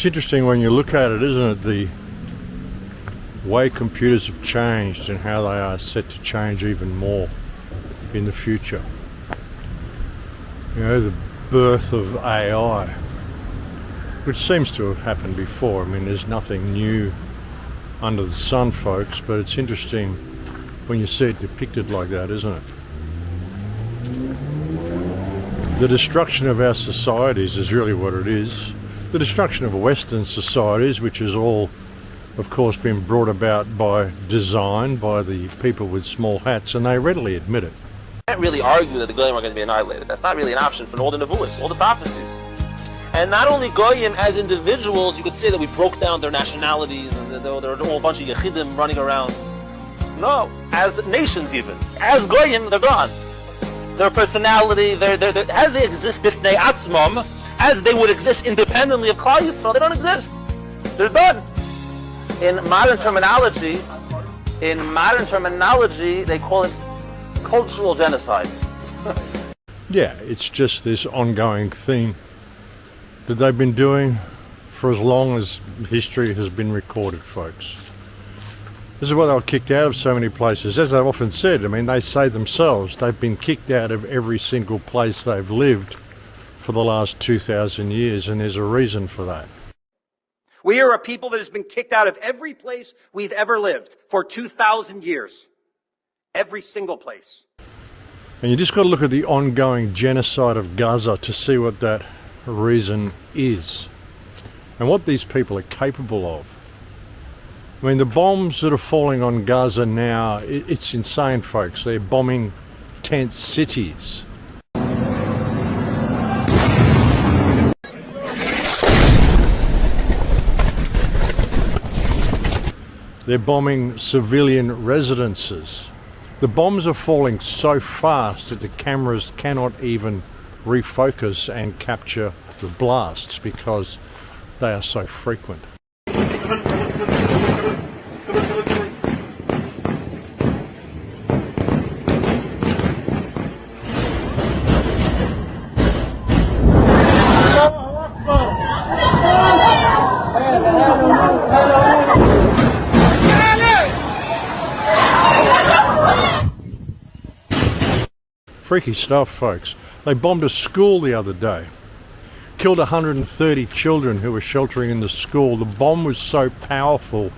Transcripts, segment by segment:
It's interesting when you look at it, isn't it? The way computers have changed and how they are set to change even more in the future. You know, the birth of AI, which seems to have happened before. I mean, there's nothing new under the sun, folks, but it's interesting when you see it depicted like that, isn't it? The destruction of our societies is really what it is. The destruction of Western societies, which has all, of course, been brought about by design, by the people with small hats, and they readily admit it. You can't really argue that the Goyim are going to be annihilated. That's not really an option for all the Nevuos, all the prophecies. And not only Goyim as individuals, you could say that we broke down their nationalities and there are all a bunch of Yechidim running around. No, as nations even. As Goyim, they're gone. Their personality, as they exist b'fnei atzmam, as they would exist independently of Klal Yisrael, they don't exist. They're done. In modern terminology, they call it cultural genocide. Yeah, it's just this ongoing thing that they've been doing for as long as history has been recorded, folks. This is why they were kicked out of so many places. As I've often said, I mean, they say themselves, they've been kicked out of every single place they've lived for the last 2,000 years, and there's a reason for that. We are a people that has been kicked out of every place we've ever lived for 2,000 years. Every single place. And you just got to look at the ongoing genocide of Gaza to see what that reason is and what these people are capable of. I mean, the bombs that are falling on Gaza now, it's insane, folks. They're bombing tent cities. They're bombing civilian residences. The bombs are falling so fast that the cameras cannot even refocus and capture the blasts because they are so frequent. Freaky stuff, folks. They bombed a school the other day. Killed 130 children who were sheltering in the school. The bomb was so powerful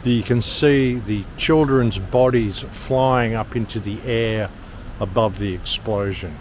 that you can see the children's bodies flying up into the air above the explosion.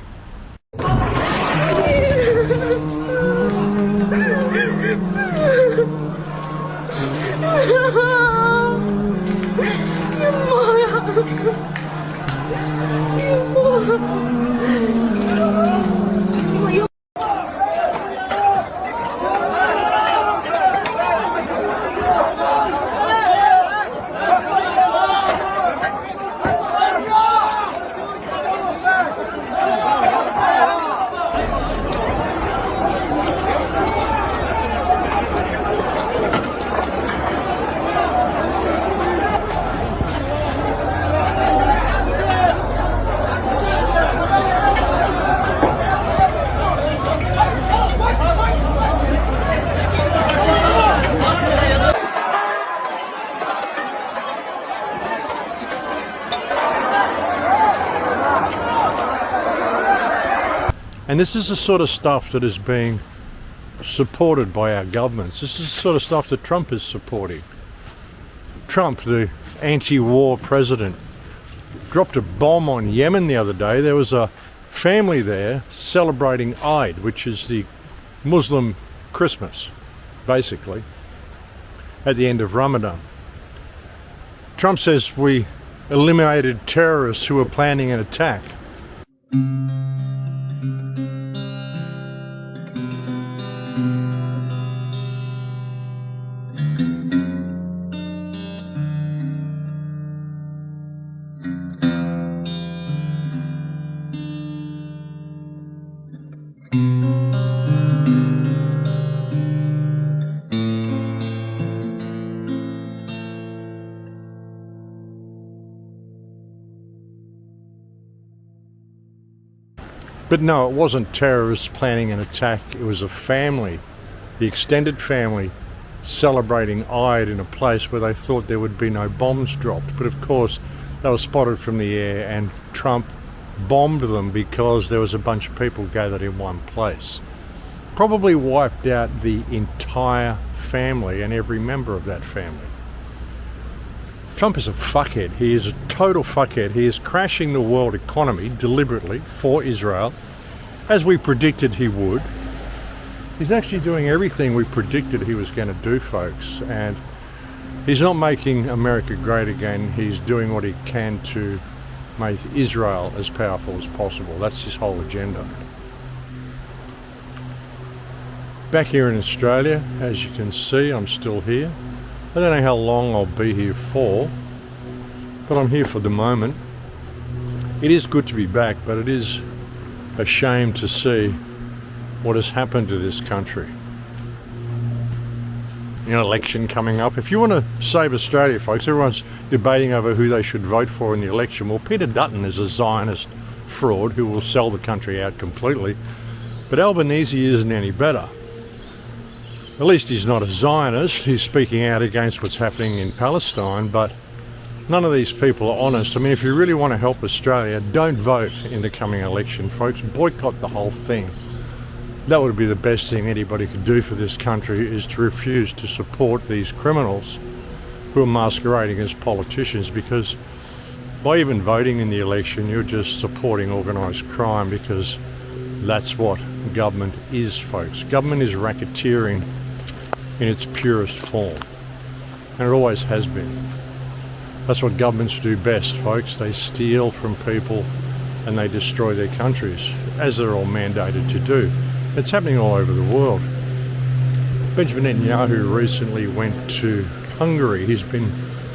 And this is the sort of stuff that is being supported by our governments. This is the sort of stuff that Trump is supporting. Trump, the anti-war president, dropped a bomb on Yemen the other day. There was a family there celebrating Eid, which is the Muslim Christmas, basically, at the end of Ramadan. Trump says we eliminated terrorists who were planning an attack. But no, it wasn't terrorists planning an attack. It was a family, the extended family, celebrating Eid in a place where they thought there would be no bombs dropped. But of course, they were spotted from the air and Trump bombed them because there was a bunch of people gathered in one place. Probably wiped out the entire family and every member of that family. Trump is a fuckhead. He is a total fuckhead. He is crashing the world economy deliberately for Israel, as we predicted he would. He's actually doing everything we predicted he was going to do, folks. And he's not making America great again. He's doing what he can to make Israel as powerful as possible. That's his whole agenda. Back here in Australia, as you can see, I'm still here. I don't know how long I'll be here for, but I'm here for the moment. It is good to be back, but it is a shame to see what has happened to this country. An election coming up. If you want to save Australia, folks, everyone's debating over who they should vote for in the election. Well, Peter Dutton is a Zionist fraud who will sell the country out completely, but Albanese isn't any better. At least he's not a Zionist. He's speaking out against what's happening in Palestine, but none of these people are honest. I mean, if you really want to help Australia, don't vote in the coming election, folks. Boycott the whole thing. That would be the best thing anybody could do for this country, is to refuse to support these criminals who are masquerading as politicians, because by even voting in the election, you're just supporting organised crime, because that's what government is, folks. Government is racketeering in its purest form, and it always has been. That's what governments do best, folks. They steal from people and they destroy their countries, as they're all mandated to do. It's happening all over the world. Benjamin Netanyahu recently went to Hungary. He's been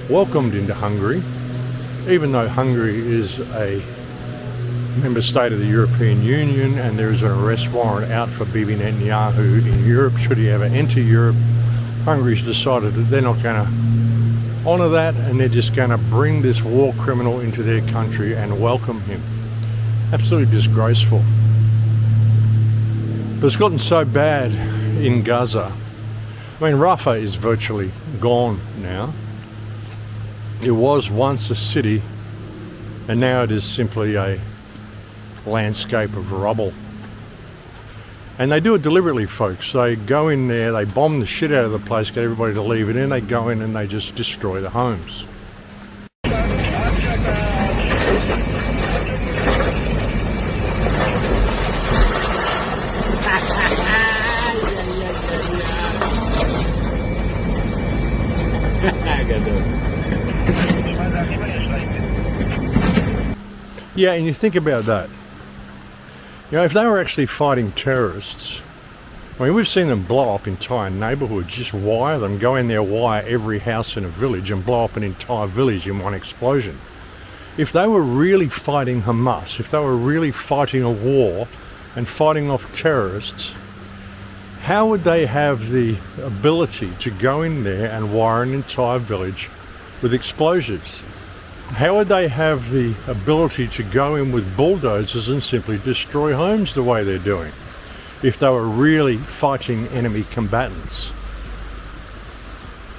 welcomed into Hungary, even though Hungary is a member state of the European Union, and there is an arrest warrant out for Bibi Netanyahu in Europe should he ever enter Europe. Hungary's decided that they're not going to honour that, and they're just going to bring this war criminal into their country and welcome him. Absolutely disgraceful. But it's gotten so bad in Gaza. I mean, Rafah is virtually gone now. It was once a city, and now it is simply a landscape of rubble. And they do it deliberately, folks. They go in there, they bomb the shit out of the place, get everybody to leave it in, they go in and they just destroy the homes. Yeah, and you think about that. You know, if they were actually fighting terrorists, I mean, we've seen them blow up entire neighbourhoods, just wire them, go in there, wire every house in a village and blow up an entire village in one explosion. If they were really fighting Hamas, if they were really fighting a war and fighting off terrorists, how would they have the ability to go in there and wire an entire village with explosives? How would they have the ability to go in with bulldozers and simply destroy homes the way they're doing, if they were really fighting enemy combatants?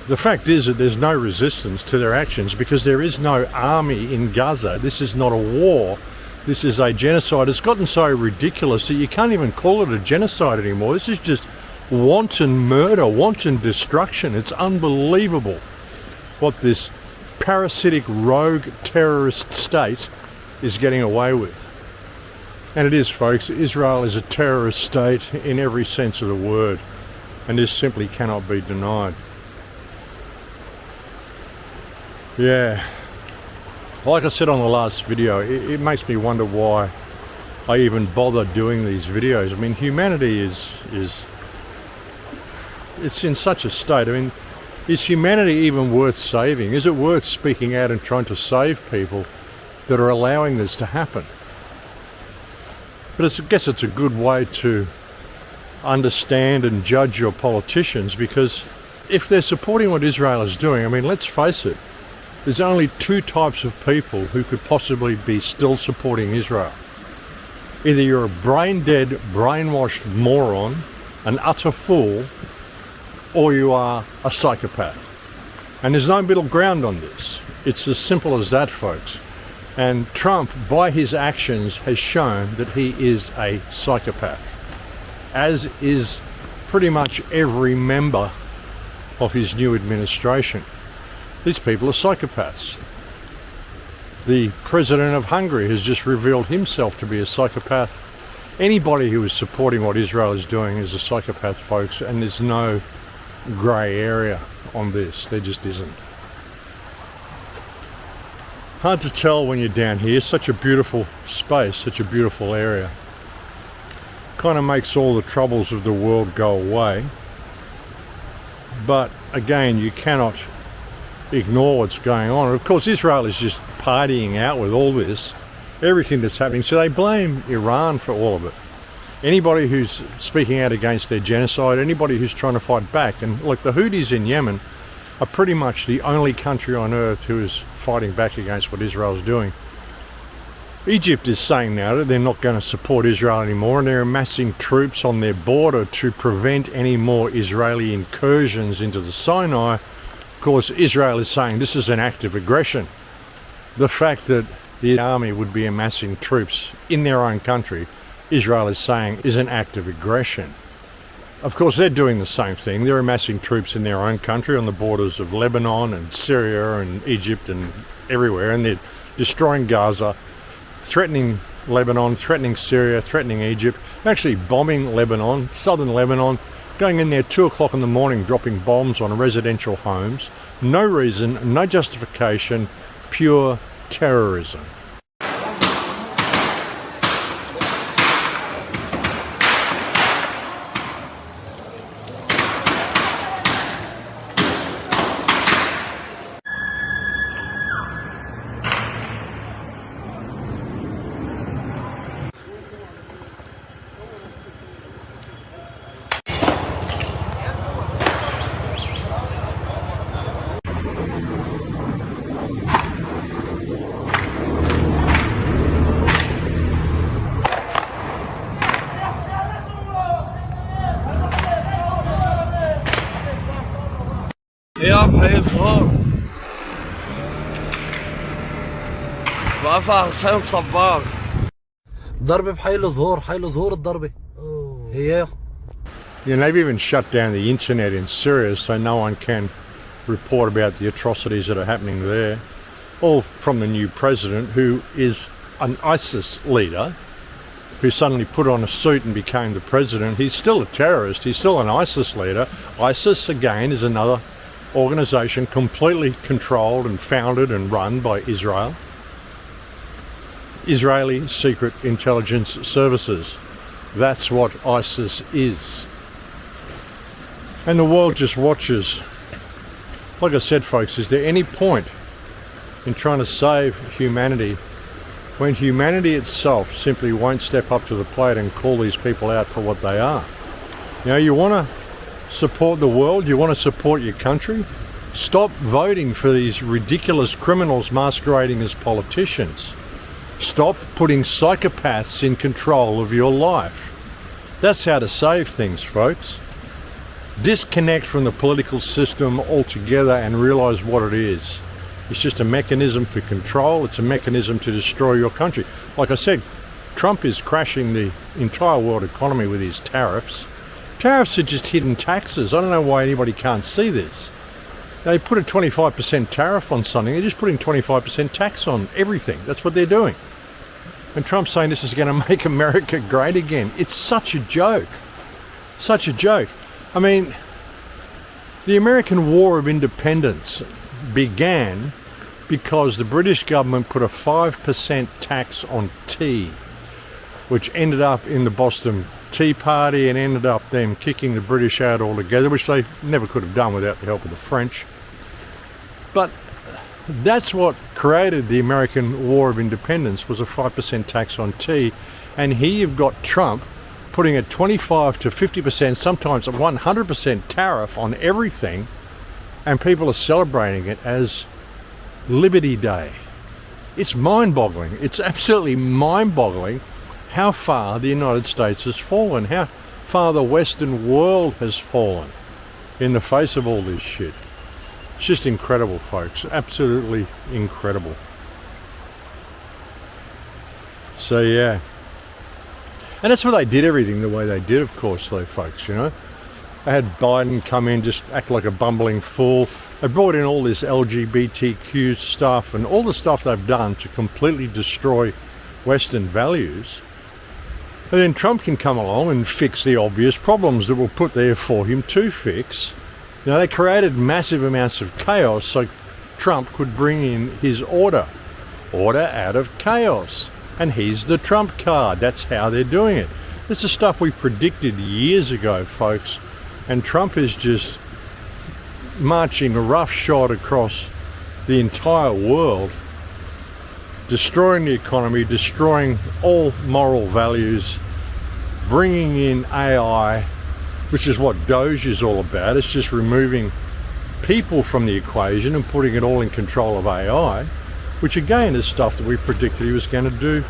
The fact is that there's no resistance to their actions because there is no army in Gaza. This is not a war. This is a genocide. It's gotten so ridiculous that you can't even call it a genocide anymore. This is just wanton murder, wanton destruction. It's unbelievable what this parasitic rogue terrorist state is getting away with. And it is, folks. Israel is a terrorist state in every sense of the word, and this simply cannot be denied. Yeah, like I said on the last video, it makes me wonder why I even bother doing these videos. I mean, humanity is it's in such a state. I mean, is humanity even worth saving? Is it worth speaking out and trying to save people that are allowing this to happen? But I guess it's a good way to understand and judge your politicians, because if they're supporting what Israel is doing, I mean, let's face it, there's only two types of people who could possibly be still supporting Israel. Either you're a brain-dead, brainwashed moron, an utter fool, or you are a psychopath. And there's no middle ground on this. It's as simple as that, folks. And Trump, by his actions, has shown that he is a psychopath, as is pretty much every member of his new administration. These people are psychopaths. The president of Hungary has just revealed himself to be a psychopath. Anybody who is supporting what Israel is doing is a psychopath, folks, and there's no grey area on this. There just isn't. Hard to tell when you're down here. Such a beautiful space, such a beautiful area. Kind of makes all the troubles of the world go away. But again, you cannot ignore what's going on. Of course, Israel is just partying out with all this, everything that's happening. So they blame Iran for all of it. Anybody who's speaking out against their genocide, anybody who's trying to fight back. And look, the Houthis in Yemen are pretty much the only country on earth who is fighting back against what Israel's doing. Egypt is saying now that they're not going to support Israel anymore, and they're amassing troops on their border to prevent any more Israeli incursions into the Sinai. Of course, Israel is saying this is an act of aggression. The fact that the army would be amassing troops in their own country, Israel is saying, is an act of aggression. Of course, they're doing the same thing. They're amassing troops in their own country on the borders of Lebanon and Syria and Egypt and everywhere, and they're destroying Gaza, threatening Lebanon, threatening Syria, threatening Egypt, actually bombing Lebanon, southern Lebanon, going in there 2 o'clock in the morning, dropping bombs on residential homes. No reason, no justification, pure terrorism. يا بحي صغار وقفا حسين صباغ ضربة بحيل ظهور حيل ظهور الضربة هي. Yeah, they've even shut down the internet in Syria so no one can report about the atrocities that are happening there. All from the new president, who is an ISIS leader, who suddenly put on a suit and became the president. He's still a terrorist. He's still an ISIS leader. ISIS, again, is another organization completely controlled and founded and run by Israel. Israeli Secret Intelligence Services. That's what ISIS is. And the world just watches. Like I said, folks, is there any point in trying to save humanity when humanity itself simply won't step up to the plate and call these people out for what they are? You know, you want to support the world, you want to support your country, stop voting for these ridiculous criminals masquerading as politicians. Stop putting psychopaths in control of your life. That's how to save things, folks. Disconnect from the political system altogether and realize what it is. It's just a mechanism for control. It's a mechanism to destroy your country. Like I said, Trump is crashing the entire world economy with his tariffs. Tariffs are just hidden taxes. I don't know why anybody can't see this. They put a 25% tariff on something. They're just putting 25% tax on everything. That's what they're doing. And Trump's saying this is going to make America great again. It's such a joke. Such a joke. I mean, the American War of Independence began because the British government put a 5% tax on tea, which ended up in the Boston Tea Party and ended up them kicking the British out altogether, which they never could have done without the help of the French. But that's what created the American War of Independence, was a 5% tax on tea. And here you've got Trump putting a 25 to 50%, sometimes a 100% tariff on everything, and people are celebrating it as Liberty Day. It's mind-boggling. It's absolutely mind-boggling how far the United States has fallen, how far the Western world has fallen. in the face of all this shit. It's just incredible, folks. Absolutely incredible. So yeah. And that's why they did everything the way they did, of course, though, folks, you know. They had Biden come in, just act like a bumbling fool. They brought in all this LGBTQ stuff and all the stuff they've done to completely destroy Western values. And then Trump can come along and fix the obvious problems that were put there for him to fix. Now, they created massive amounts of chaos so Trump could bring in his order. Order out of chaos. And he's the Trump card. That's how they're doing it. This is stuff we predicted years ago, folks. And Trump is just marching roughshod across the entire world, destroying the economy, destroying all moral values, bringing in AI, which is what Doge is all about. It's just removing people from the equation and putting it all in control of AI, which again is stuff that we predicted he was going to do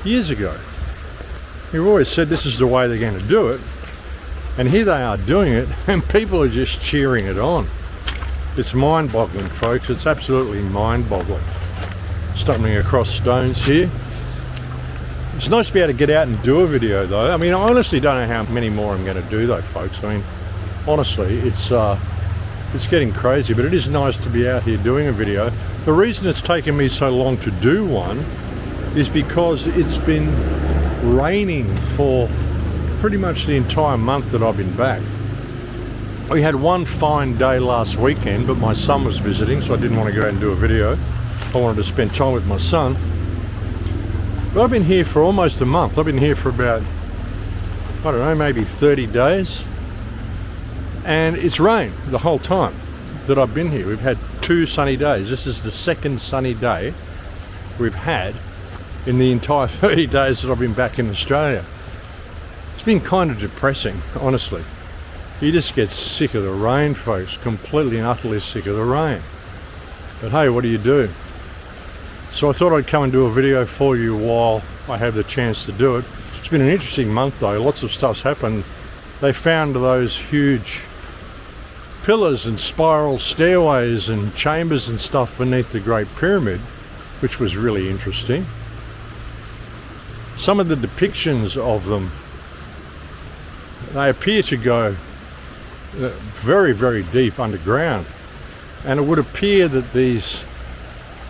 years ago. We've always said this is the way they're going to do it, and here they are doing it, and people are just cheering it on. It's mind-boggling, folks. It's absolutely mind-boggling. Stumbling across stones here. It's nice to be able to get out and do a video, though. I mean, I honestly don't know how many more I'm going to do, though, folks. I mean, honestly, it's getting crazy, but it is nice to be out here doing a video. The reason it's taken me so long to do one is because it's been raining for pretty much the entire month that I've been back. We had one fine day last weekend, but my son was visiting, so I didn't want to go out and do a video. I wanted to spend time with my son. But I've been here for almost a month. I've been here for about, I don't know, maybe 30 days. And it's rained the whole time that I've been here. We've had 2 sunny days. This is the second sunny day we've had in the entire 30 days that I've been back in Australia. It's been kind of depressing, honestly. You just get sick of the rain, folks. Completely and utterly sick of the rain. But hey, what do you do? So I thought I'd come and do a video for you while I have the chance to do it. It's been an interesting month, though. Lots of stuff's happened. They found those huge pillars and spiral stairways and chambers and stuff beneath the Great Pyramid, which was really interesting. Some of the depictions of them, they appear to go very, very deep underground, and it would appear that these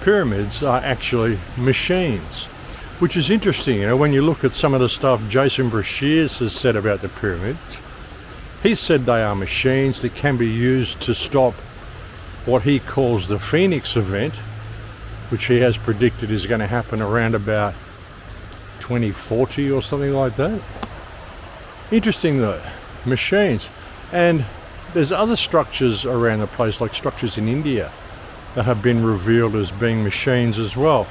pyramids are actually machines, which is interesting. You know, when you look at some of the stuff Jason Brashears has said about the pyramids, he said they are machines that can be used to stop what he calls the Phoenix event, which he has predicted is going to happen around about 2040 or something like that. Interesting though, machines. And there's other structures around the place, like structures in India, that have been revealed as being machines as well.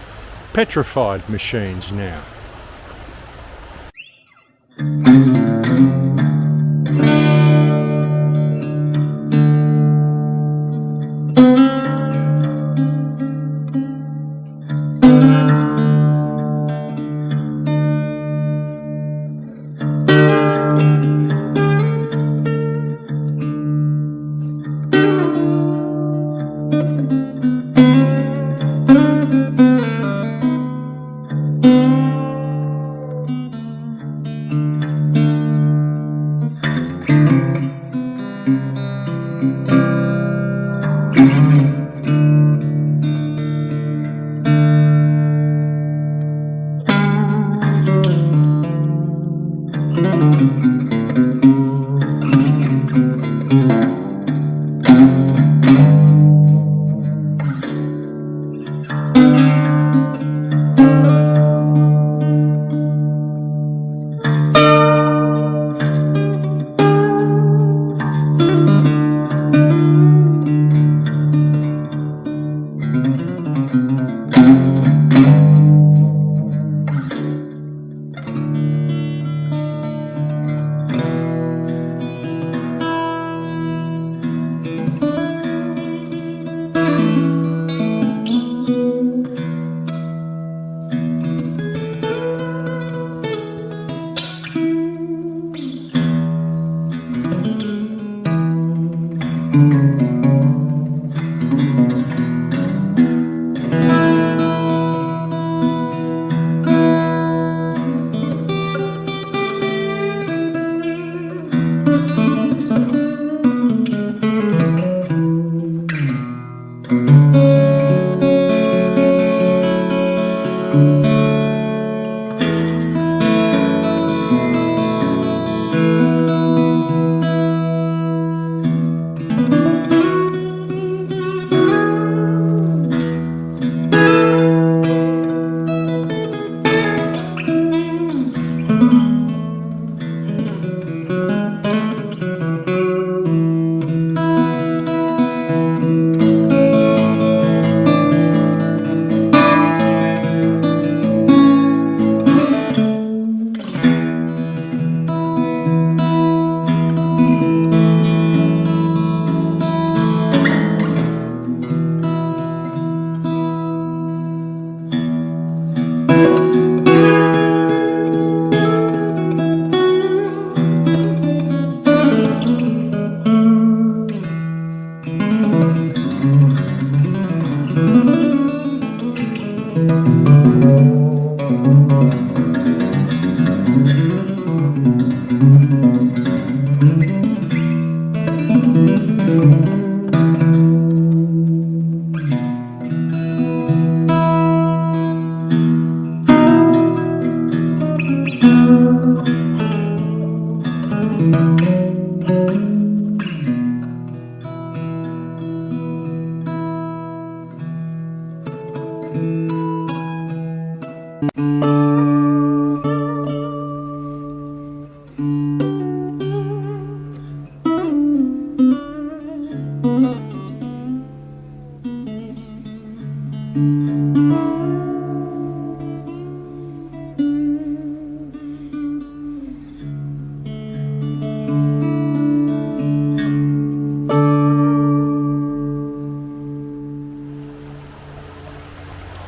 Petrified machines now.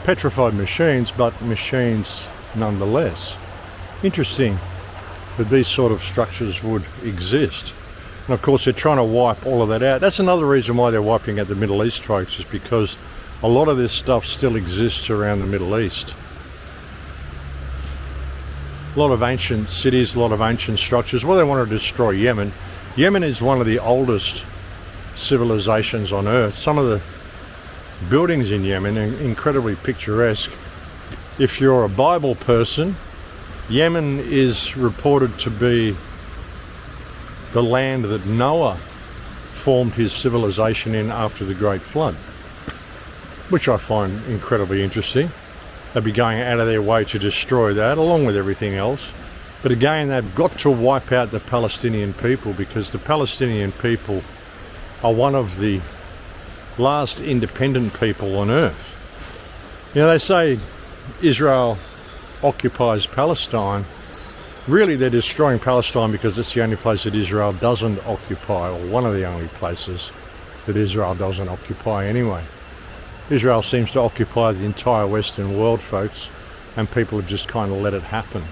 Petrified machines, but machines nonetheless. Interesting that these sort of structures would exist. And of course they're trying to wipe all of that out. That's another reason why they're wiping out the Middle East, folks, is because a lot of this stuff still exists around the Middle East. A lot of ancient cities, a lot of ancient structures. Well, they want to destroy Yemen. Yemen is one of the oldest civilizations on earth. Some of the buildings in Yemen are incredibly picturesque. If you're a Bible person, Yemen is reported to be the land that Noah formed his civilization in after the Great Flood, which I find incredibly interesting. They'd be going out of their way to destroy that along with everything else. But again, they've got to wipe out the Palestinian people, because the Palestinian people are one of the last independent people on earth. You know, they say Israel occupies Palestine. Really, they're destroying Palestine because it's the only place that Israel doesn't occupy, or one of the only places that Israel doesn't occupy anyway. Israel seems to occupy the entire Western world, folks, and people have just kind of let it happen.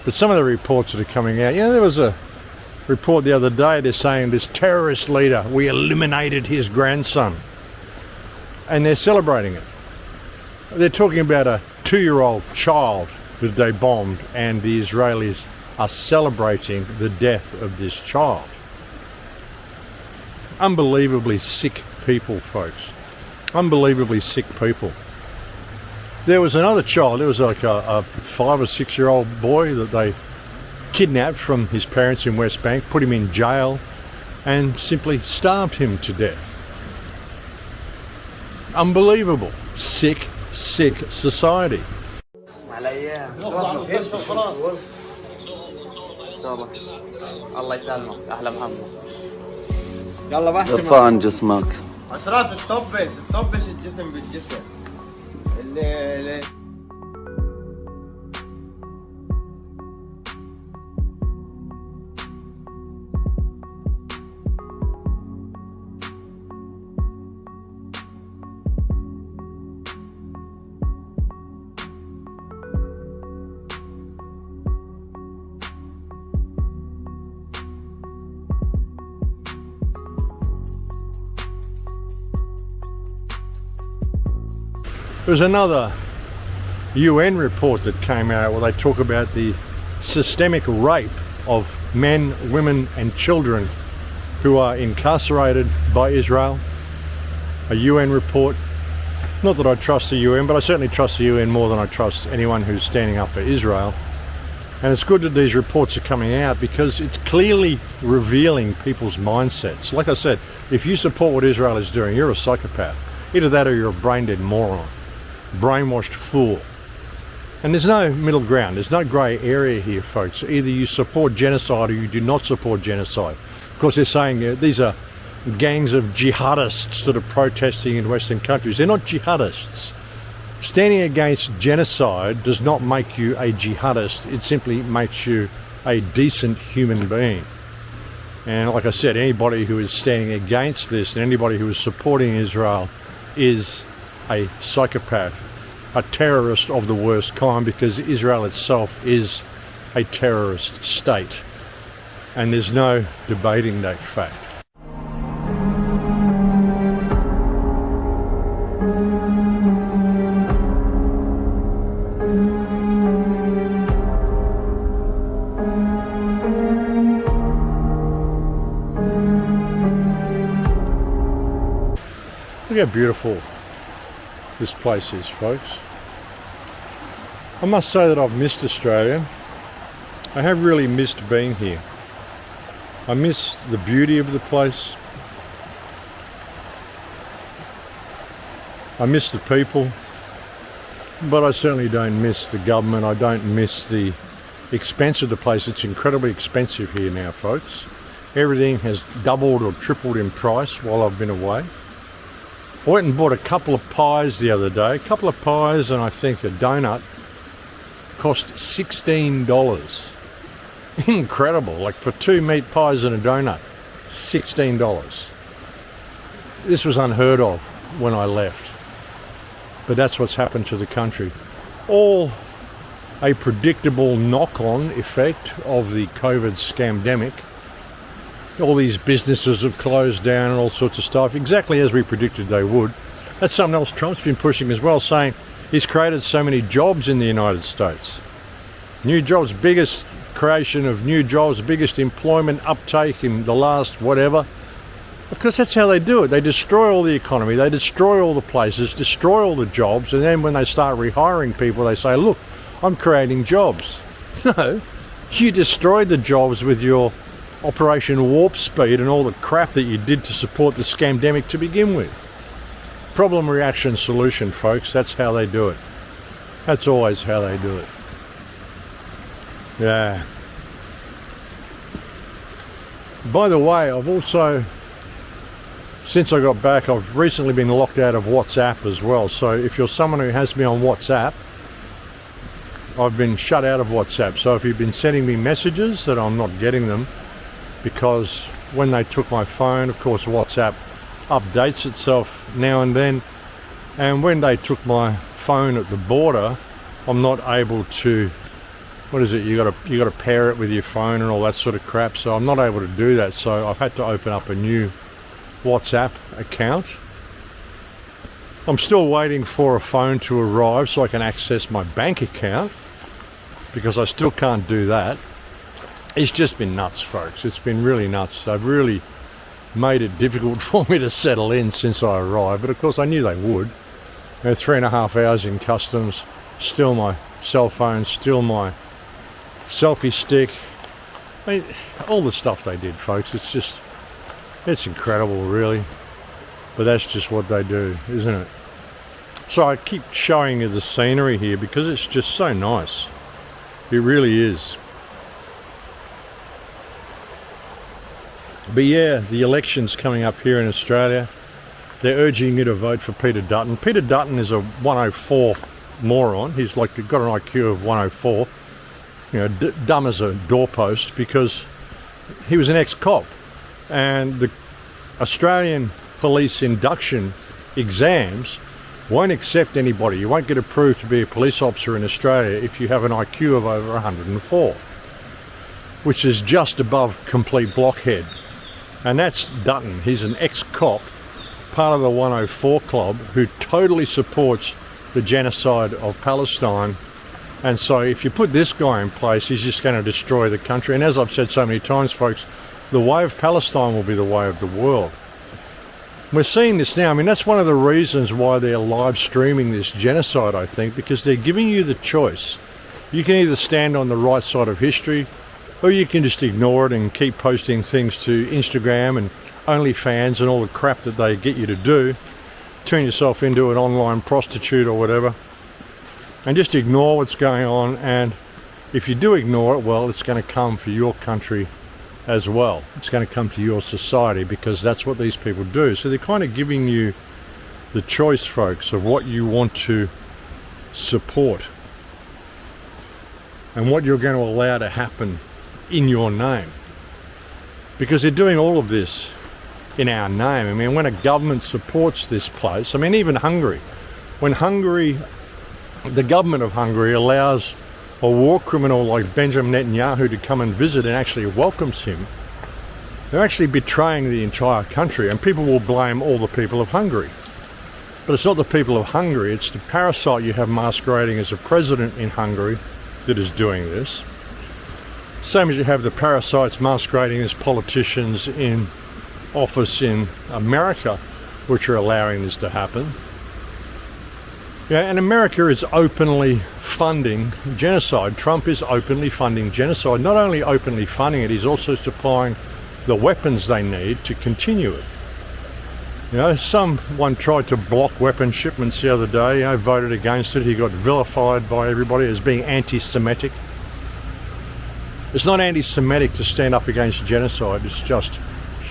But some of the reports that are coming out, you know, there was a report the other day, they're saying this terrorist leader, we eliminated his grandson, and they're celebrating it. They're talking about a 2-year-old child that they bombed, and the Israelis are celebrating the death of this child. Unbelievably sick people, folks. Unbelievably sick people. There was another child, there was like a 5 or 6 year old boy that they kidnapped from his parents in West Bank, put him in jail, and simply starved him to death. Unbelievable. Sick, sick society. ارفع عن جسمك. أشراف تطبش الجسم بالجسم. اللي There's another UN report that came out where they talk about the systemic rape of men, women and children who are incarcerated by Israel. A UN report. Not that I trust the UN, but I certainly trust the UN more than I trust anyone who's standing up for Israel. And it's good that these reports are coming out, because it's clearly revealing people's mindsets. Like I said, if you support what Israel is doing, you're a psychopath. Either that or you're a brain-dead moron. Brainwashed fool. And there's no middle ground, there's no grey area here, folks. Either you support genocide or you do not support genocide. Of course, they're saying these are gangs of jihadists that are protesting in Western countries. They're not jihadists. Standing against genocide does not make you a jihadist, it simply makes you a decent human being. And like I said, anybody who is standing against this and anybody who is supporting Israel is a psychopath, a terrorist of the worst kind, because Israel itself is a terrorist state, and there's no debating that fact. Look how beautiful this place is, folks. I must say that I've missed Australia. I have really missed being here. I miss the beauty of the place. I miss the people. But I certainly don't miss the government. I don't miss the expense of the place. It's incredibly expensive here now, folks. Everything has doubled or tripled in price while I've been away. I went and bought a couple of pies the other day. A couple of pies and I think a donut cost $16. Incredible. Like for 2 meat pies and a donut, $16. This was unheard of when I left. But that's what's happened to the country. All a predictable knock-on effect of the COVID scamdemic. All these businesses have closed down and all sorts of stuff, exactly as we predicted they would. That's something else Trump's been pushing as well, saying he's created so many jobs in the United States. New jobs, biggest creation of new jobs, biggest employment uptake in the last whatever. Of course, that's how they do it. They destroy all the economy, they destroy all the places, destroy all the jobs, and then when they start rehiring people, they say, look, I'm creating jobs. No, you destroyed the jobs with your Operation Warp Speed and all the crap that you did to support the scamdemic to begin with. Problem, reaction, solution, folks. That's how they do it. That's always how they do it. Yeah. By the way, I've also, since I got back, I've recently been locked out of WhatsApp as well. So if you're someone who has me on WhatsApp, I've been shut out of WhatsApp. So if you've been sending me messages that I'm not getting them, because when they took my phone, of course WhatsApp updates itself now and then, and when they took my phone at the border, I'm not able to, what is it, you got to pair it with your phone and all that sort of crap, so I'm not able to do that. So I've had to open up a new WhatsApp account. I'm still waiting for a phone to arrive so I can access my bank account, because I still can't do that. It's just been nuts, folks. It's been really nuts. They've really made it difficult for me to settle in since I arrived, but of course I knew they would. 3.5 hours in customs, steal my cell phone, steal my selfie stick. I mean, all the stuff they did, folks, it's incredible, really. But that's just what they do, isn't it? So I keep showing you the scenery here because it's just so nice. It really is. But yeah, the election's coming up here in Australia. They're urging you to vote for Peter Dutton. Peter Dutton is a 104 moron. He's like got an IQ of 104. You know, dumb as a doorpost, because he was an ex-cop. And the Australian police induction exams won't accept anybody. You won't get approved to be a police officer in Australia if you have an IQ of over 104, which is just above complete blockhead. And that's Dutton. He's an ex-cop, part of the 104 Club, who totally supports the genocide of Palestine. And so if you put this guy in place, he's just going to destroy the country. And as I've said so many times, folks, the way of Palestine will be the way of the world. We're seeing this now. I mean, that's one of the reasons why they're live streaming this genocide, I think, because they're giving you the choice. You can either stand on the right side of history, or you can just ignore it and keep posting things to Instagram and OnlyFans and all the crap that they get you to do. Turn yourself into an online prostitute or whatever. And just ignore what's going on. And if you do ignore it, well, it's going to come for your country as well. It's going to come to your society, because that's what these people do. So they're kind of giving you the choice, folks, of what you want to support and what you're going to allow to happen in your name, because they're doing all of this in our name. I mean, when a government supports this place, I mean, even Hungary, when Hungary, the government of Hungary allows a war criminal like Benjamin Netanyahu to come and visit and actually welcomes him, they're actually betraying the entire country. And people will blame all the people of Hungary, but it's not the people of Hungary, it's the parasite you have masquerading as a president in Hungary that is doing this. Same as you have the parasites masquerading as politicians in office in America, which are allowing this to happen. Yeah, and America is openly funding genocide. Trump is openly funding genocide. Not only openly funding it, he's also supplying the weapons they need to continue it. You know, someone tried to block weapon shipments the other day, you know, voted against it. He got vilified by everybody as being anti-Semitic. It's not anti-Semitic to stand up against genocide, it's just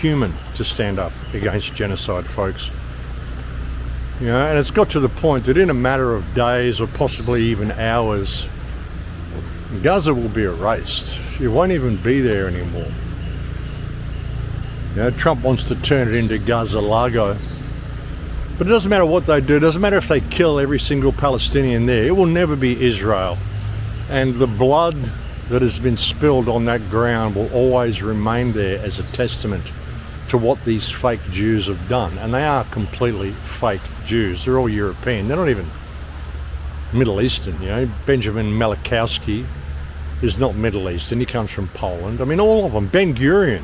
human to stand up against genocide, folks. You know, and it's got to the point that in a matter of days or possibly even hours, Gaza will be erased. It won't even be there anymore. You know, Trump wants to turn it into Gaza-Lago. But it doesn't matter what they do. It doesn't matter if they kill every single Palestinian there. It will never be Israel. And the blood that has been spilled on that ground will always remain there as a testament to what these fake Jews have done. And they are completely fake Jews. They're all European. They're not even Middle Eastern. You know, Benjamin Malachowski is not Middle Eastern. He comes from Poland. I mean, all of them. Ben-Gurion,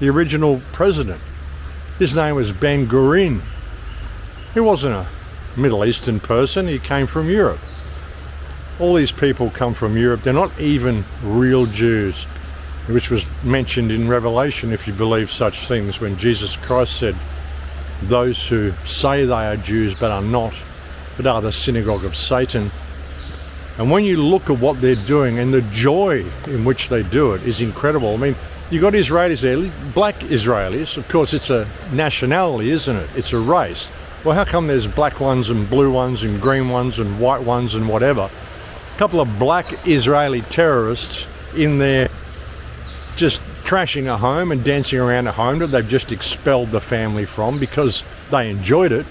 the original president, his name was Ben-Gurion. He wasn't a Middle Eastern person. He came from Europe. All these people come from Europe. They're not even real Jews, which was mentioned in Revelation, if you believe such things, when Jesus Christ said, those who say they are Jews but are not, but are the synagogue of Satan. And when you look at what they're doing and the joy in which they do it is incredible. I mean, you got Israelis there, black Israelis. Of course, it's a nationality, isn't it? It's a race. Well, how come there's black ones and blue ones and green ones and white ones and whatever? A couple of black Israeli terrorists in there just trashing a home and dancing around a home that they've just expelled the family from because they enjoyed it.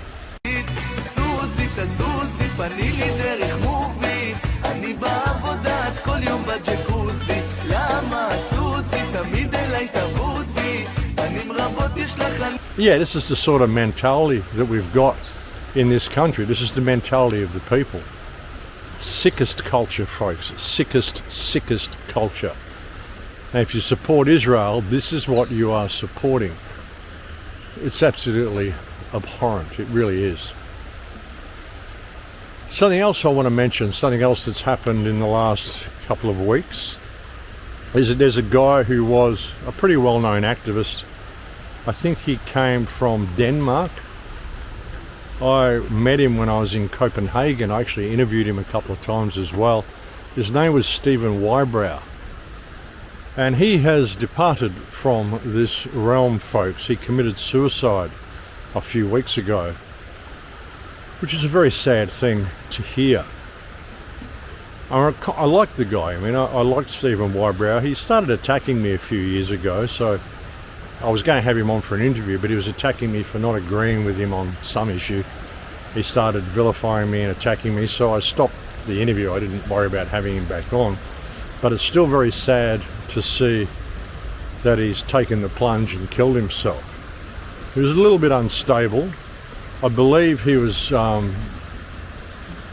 Yeah, this is the sort of mentality that we've got in this country. This is the mentality of the people. Sickest culture, folks. Sickest culture. Now, if you support Israel, this is what you are supporting. It's absolutely abhorrent. It really is. Something else I want to mention, something else that's happened in the last couple of weeks, is that there's a guy who was a pretty well-known activist. I think he came from Denmark. I met him when I was in Copenhagen. I actually interviewed him a couple of times as well. His name was Stephen Wybrow. And he has departed from this realm, folks. He committed suicide a few weeks ago, which is a very sad thing to hear. I like the guy. I mean, I liked Stephen Wybrow. He started attacking me a few years ago, so I was going to have him on for an interview, but he was attacking me for not agreeing with him on some issue. He started vilifying me and attacking me, so I stopped the interview. I didn't worry about having him back on. But it's still very sad to see that he's taken the plunge and killed himself. He was a little bit unstable. I believe he was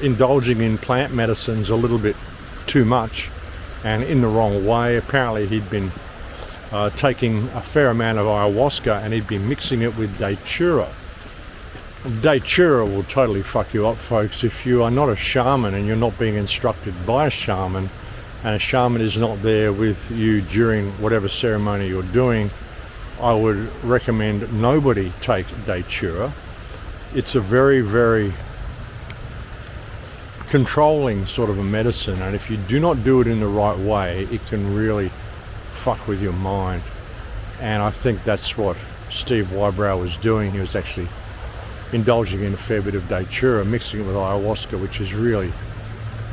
indulging in plant medicines a little bit too much and in the wrong way. Apparently he'd been taking a fair amount of ayahuasca and he'd been mixing it with datura. Datura will totally fuck you up, folks. If you are not a shaman and you're not being instructed by a shaman, and a shaman is not there with you during whatever ceremony you're doing, I would recommend nobody take datura. It's a very, very controlling sort of a medicine, and if you do not do it in the right way, it can really fuck with your mind. And I think that's what Steve Wybrow was doing. He was actually indulging in a fair bit of datura, mixing it with ayahuasca, which is really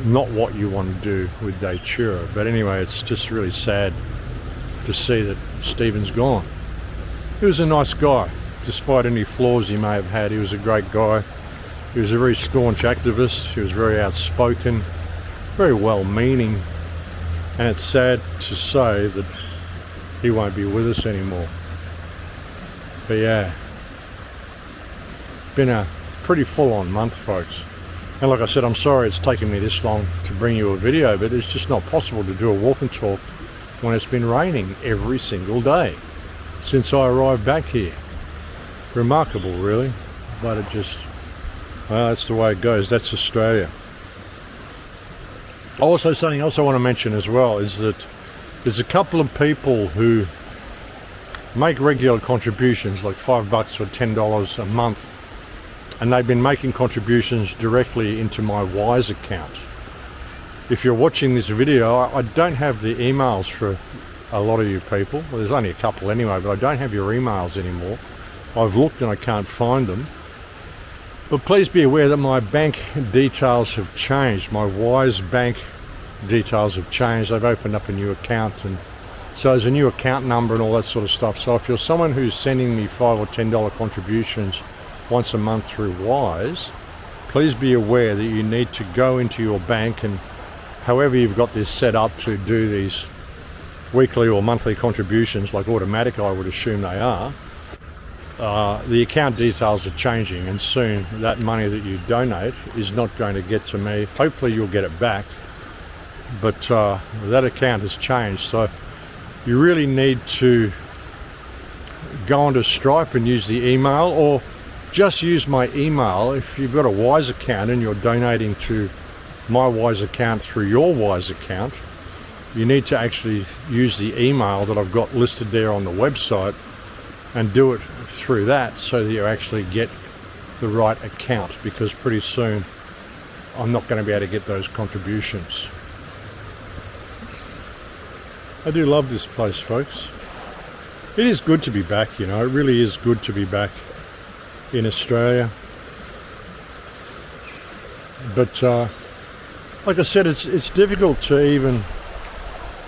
not what you want to do with datura. But anyway, it's just really sad to see that Stephen's gone. He was a nice guy, despite any flaws he may have had. He was a great guy. He was a very staunch activist. He was very outspoken, very well-meaning, and it's sad to say that he won't be with us anymore. But yeah, been a pretty full-on month, folks. And like I said, I'm sorry it's taken me this long to bring you a video, but it's just not possible to do a walk and talk when it's been raining every single day since I arrived back here. Remarkable, really, but it just, well, that's the way it goes. That's Australia. Also, something else I want to mention as well is that there's a couple of people who make regular contributions like $5 or $10 a month, and they've been making contributions directly into my Wise account. If you're watching this video, I don't have the emails for a lot of you people. Well, there's only a couple anyway, but I don't have your emails anymore. I've looked and I can't find them. But please be aware that my bank details have changed. My Wise bank details have changed. They've opened up a new account, and so there's a new account number and all that sort of stuff. So if you're someone who's sending me $5 or $10 contributions once a month through Wise, please be aware that you need to go into your bank, and however you've got this set up to do these weekly or monthly contributions, like automatic I would assume they are, the account details are changing, and soon that money that you donate is not going to get to me. Hopefully you'll get it back, but that account has changed. So you really need to go onto Stripe and use the email, or just use my email. If you've got a Wise account and you're donating to my Wise account through your Wise account, you need to actually use the email that I've got listed there on the website and do it through that, so that you actually get the right account, because pretty soon I'm not going to be able to get those contributions. I do love this place, folks. It is good to be back, you know, it really is good to be back in Australia. But like I said, it's difficult to even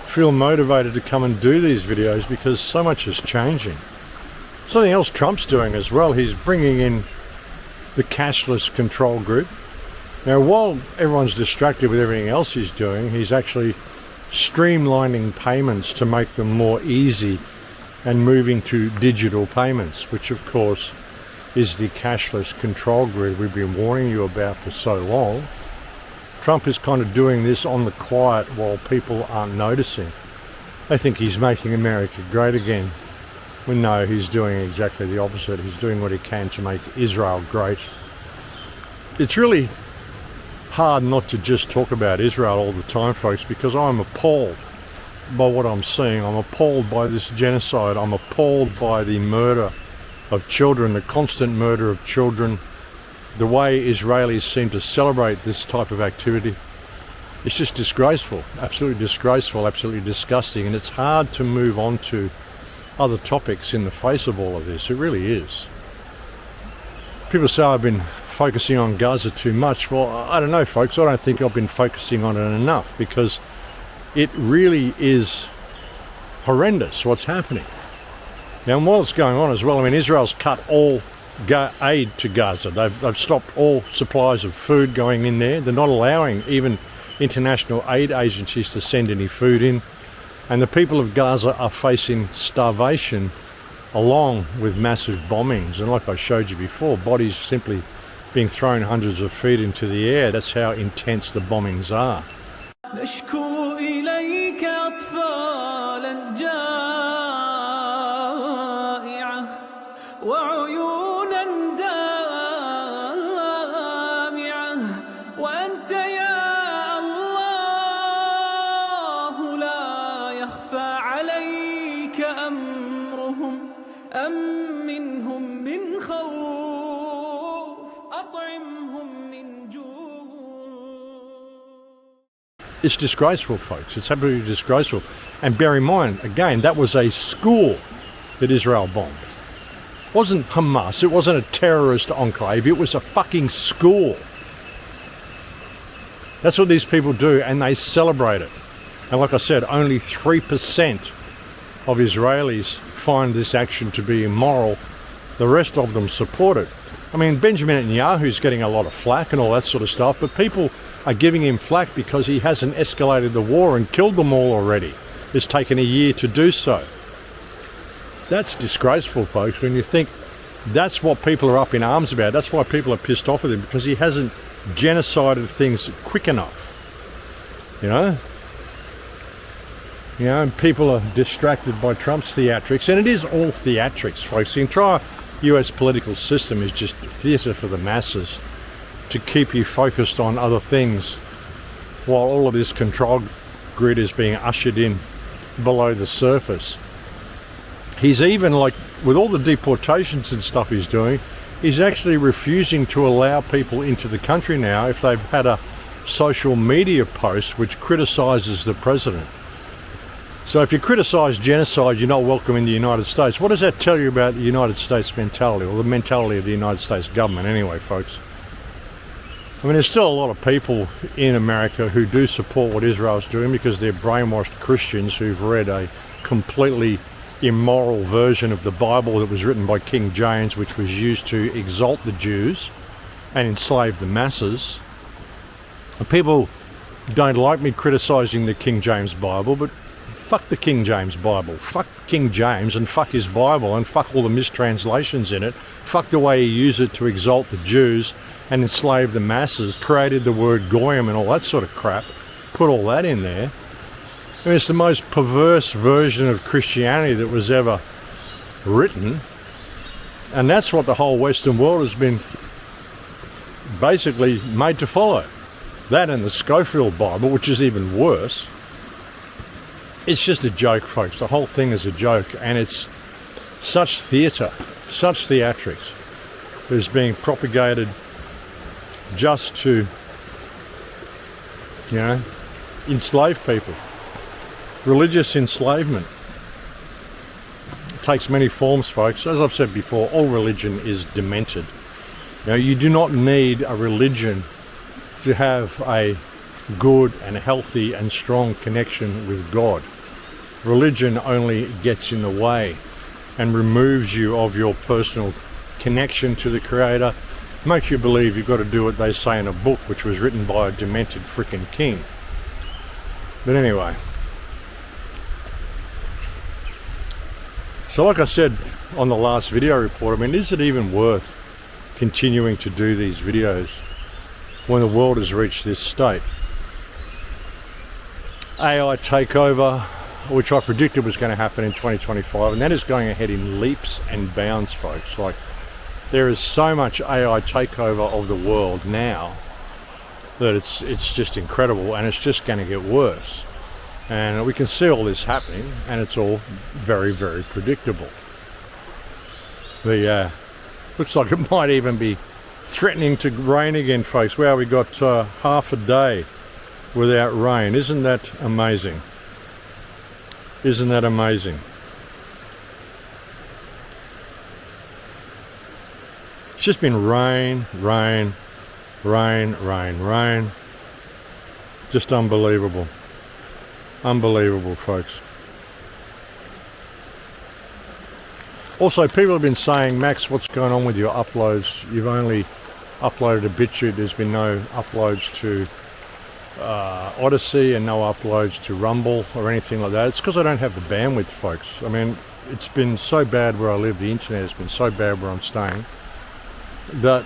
feel motivated to come and do these videos, because so much is changing. Something else Trump's doing as well, he's bringing in the cashless control group. Now, while everyone's distracted with everything else he's doing, he's actually streamlining payments to make them more easy and moving to digital payments, which of course is the cashless control grid we've been warning you about for so long. Trump is kind of doing this on the quiet while people aren't noticing. They think he's making America great again. Well, no, he's doing exactly the opposite. He's doing what he can to make Israel great. It's really hard not to just talk about Israel all the time, folks, because I'm appalled by what I'm seeing. I'm appalled by this genocide. I'm appalled by the murder of children, the constant murder of children. The way Israelis seem to celebrate this type of activity, it's just disgraceful, absolutely disgusting, and it's hard to move on to other topics in the face of all of this. It really is. People say I've been focusing on Gaza too much. Well, I don't know, folks. I don't think I've been focusing on it enough, because it really is horrendous what's happening. Now, and while it's going on as well, I mean, Israel's cut all aid to Gaza. They've stopped all supplies of food going in there. They're not allowing even international aid agencies to send any food in. And the people of Gaza are facing starvation along with massive bombings. And like I showed you before, bodies simply being thrown hundreds of feet into the air. That's how intense the bombings are. It's disgraceful, folks. It's absolutely disgraceful. And bear in mind, again, that was a school that Israel bombed. It wasn't Hamas. It wasn't a terrorist enclave. It was a fucking school. That's what these people do, and they celebrate it. And like I said, only 3% of Israelis find this action to be immoral. The rest of them support it. I mean, Benjamin Netanyahu's getting a lot of flack and all that sort of stuff, but people are giving him flack because he hasn't escalated the war and killed them all already. It's taken a year to do so. That's disgraceful, folks, when you think that's what people are up in arms about. That's why people are pissed off with him, because he hasn't genocided things quick enough. You know, and people are distracted by Trump's theatrics, and it is all theatrics, folks. The entire US political system is just theatre for the masses to keep you focused on other things while all of this control grid is being ushered in below the surface. He's even, like, with all the deportations and stuff he's doing, he's actually refusing to allow people into the country now if they've had a social media post which criticises the president. So if you criticise genocide, you're not welcome in the United States. What does that tell you about the United States mentality, or the mentality of the United States government anyway, folks? I mean, there's still a lot of people in America who do support what Israel's doing because they're brainwashed Christians who've read a completely immoral version of the Bible that was written by King James, which was used to exalt the Jews and enslave the masses. And people don't like me criticising the King James Bible, but fuck the King James Bible. Fuck King James and fuck his Bible and fuck all the mistranslations in it. Fuck the way he used it to exalt the Jews and enslave the masses, created the word goyim and all that sort of crap, put all that in there. I mean, it's the most perverse version of Christianity that was ever written, and that's what the whole Western world has been basically made to follow. That and the Schofield Bible, which is even worse. It's just a joke, folks. The whole thing is a joke, and it's such theatre, such theatrics that is being propagated just to, you know, enslave people. Religious enslavement. It takes many forms, folks. As I've said before, all religion is demented. You know, you do not need a religion to have a good and healthy and strong connection with God. Religion only gets in the way and removes you of your personal connection to the Creator, makes you believe you've got to do what they say in a book which was written by a demented frickin' king. But anyway, so like I said on the last video report, I mean, is it even worth continuing to do these videos when the world has reached this state? AI takeover, which I predicted was going to happen in 2025, and that is going ahead in leaps and bounds, folks. Like, there is so much AI takeover of the world now that it's just incredible, and it's just going to get worse. And we can see all this happening, and it's all very, very predictable. Looks like it might even be threatening to rain again, folks. Well, we got half a day without rain. Isn't that amazing? Isn't that amazing? It's just been rain, rain, rain, rain, rain. Just unbelievable. Unbelievable, folks. Also, people have been saying, Max, what's going on with your uploads? You've only uploaded a Bitchoute. There's been no uploads to Odyssey and no uploads to Rumble or anything like that. It's because I don't have the bandwidth, folks. I mean, it's been so bad where I live, the internet has been so bad where I'm staying, that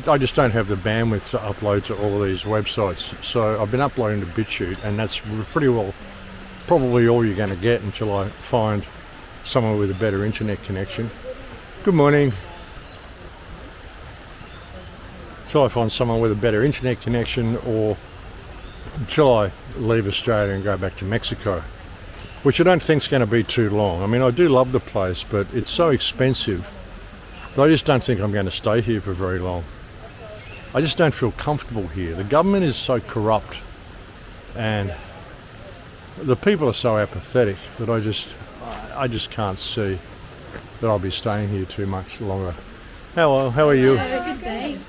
I just don't have the bandwidth to upload to all of these websites. So I've been uploading to Bitchoute, and that's pretty well probably all you're going to get until I find someone with a better internet connection. Good morning. Until I find someone with a better internet connection, or until I leave Australia and go back to Mexico, which I don't think is going to be too long. I mean, I do love the place, but it's so expensive. I just don't think I'm going to stay here for very long. I just don't feel comfortable here. The government is so corrupt, and the people are so apathetic that I just can't see that I'll be staying here too much longer. Hello, how are you? Good, thanks.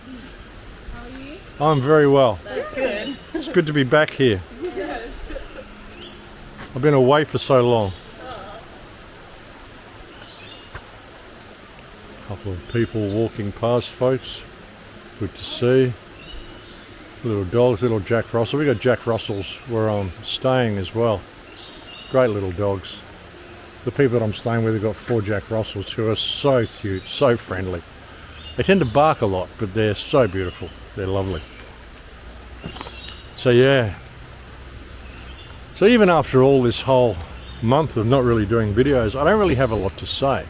How are you? I'm very well. That's good. It's good to be back here. I've been away for so long. Couple of people walking past, folks. Good to see. Little dogs, little Jack Russell. We got Jack Russells where I'm staying as well. Great little dogs. The people that I'm staying with have got 4 Jack Russells who are so cute, so friendly. They tend to bark a lot, but they're so beautiful. They're lovely. So yeah. So even after all this whole month of not really doing videos, I don't really have a lot to say.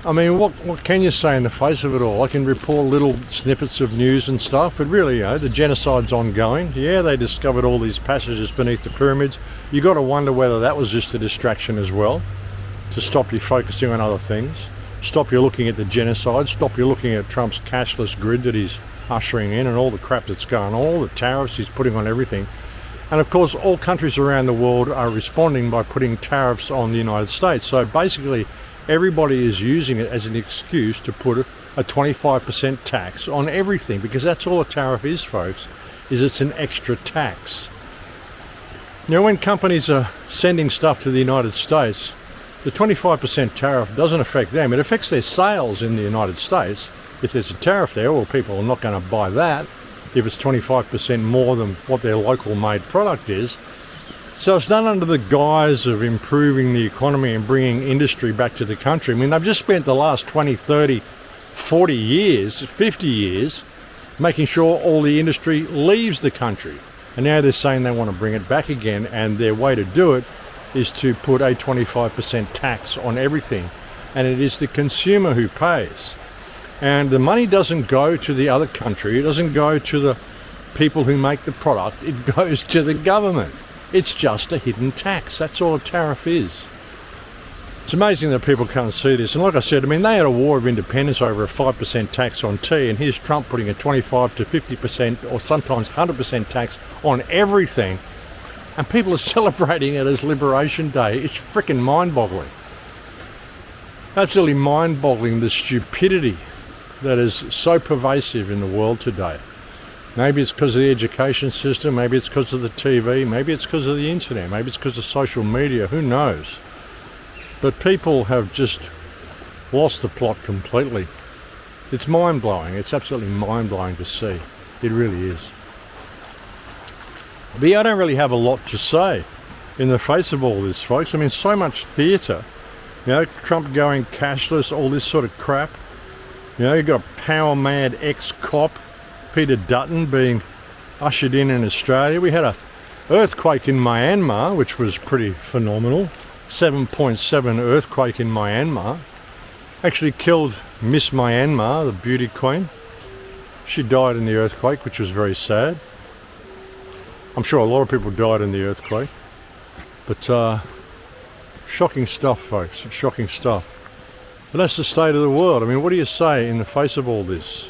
I mean, what can you say in the face of it all? I can report little snippets of news and stuff, but really, you know, the genocide's ongoing. Yeah, they discovered all these passages beneath the pyramids. You got to wonder whether that was just a distraction as well, to stop you focusing on other things, stop you looking at the genocide, stop you looking at Trump's cashless grid that he's ushering in and all the crap that's going on, all the tariffs he's putting on everything. And of course, all countries around the world are responding by putting tariffs on the United States. So basically, everybody is using it as an excuse to put a 25% tax on everything, because that's all a tariff is, folks, is it's an extra tax. You know, when companies are sending stuff to the United States, the 25% tariff doesn't affect them. It affects their sales in the United States. If there's a tariff there, well, people are not going to buy that if it's 25% more than what their local made product is. So it's done under the guise of improving the economy and bringing industry back to the country. I mean, they've just spent the last 20, 30, 40 years, 50 years, making sure all the industry leaves the country. And now they're saying they want to bring it back again, and their way to do it is to put a 25% tax on everything. And it is the consumer who pays. And the money doesn't go to the other country, it doesn't go to the people who make the product, it goes to the government. It's just a hidden tax. That's all a tariff is. It's amazing that people can't see this. And like I said, I mean, they had a war of independence over a 5% tax on tea, and here's Trump putting a 25 to 50% or sometimes 100% tax on everything. And people are celebrating it as Liberation Day. It's freaking mind-boggling. Absolutely mind-boggling, the stupidity that is so pervasive in the world today. Maybe it's because of the education system, maybe it's because of the TV, maybe it's because of the internet, maybe it's because of social media, who knows? But people have just lost the plot completely. It's mind-blowing, it's absolutely mind-blowing to see. It really is. But yeah, I don't really have a lot to say in the face of all this, folks. I mean, so much theatre. You know, Trump going cashless, all this sort of crap. You know, you've got a power-mad ex-cop, Peter Dutton, being ushered in Australia. We had an earthquake in Myanmar, which was pretty phenomenal. 7.7 earthquake in Myanmar. Actually killed Miss Myanmar, the beauty queen. She died in the earthquake, which was very sad. I'm sure a lot of people died in the earthquake. But shocking stuff, folks, shocking stuff. But that's the state of the world. I mean, what do you say in the face of all this?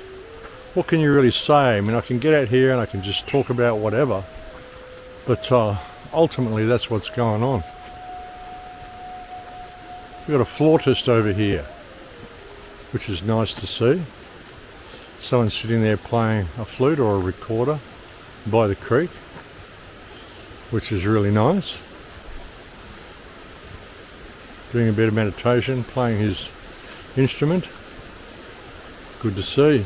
What can you really say? I mean, I can get out here and I can just talk about whatever. But ultimately, that's what's going on. We've got a flautist over here, which is nice to see. Someone sitting there playing a flute or a recorder by the creek, which is really nice. Doing a bit of meditation, playing his instrument. Good to see.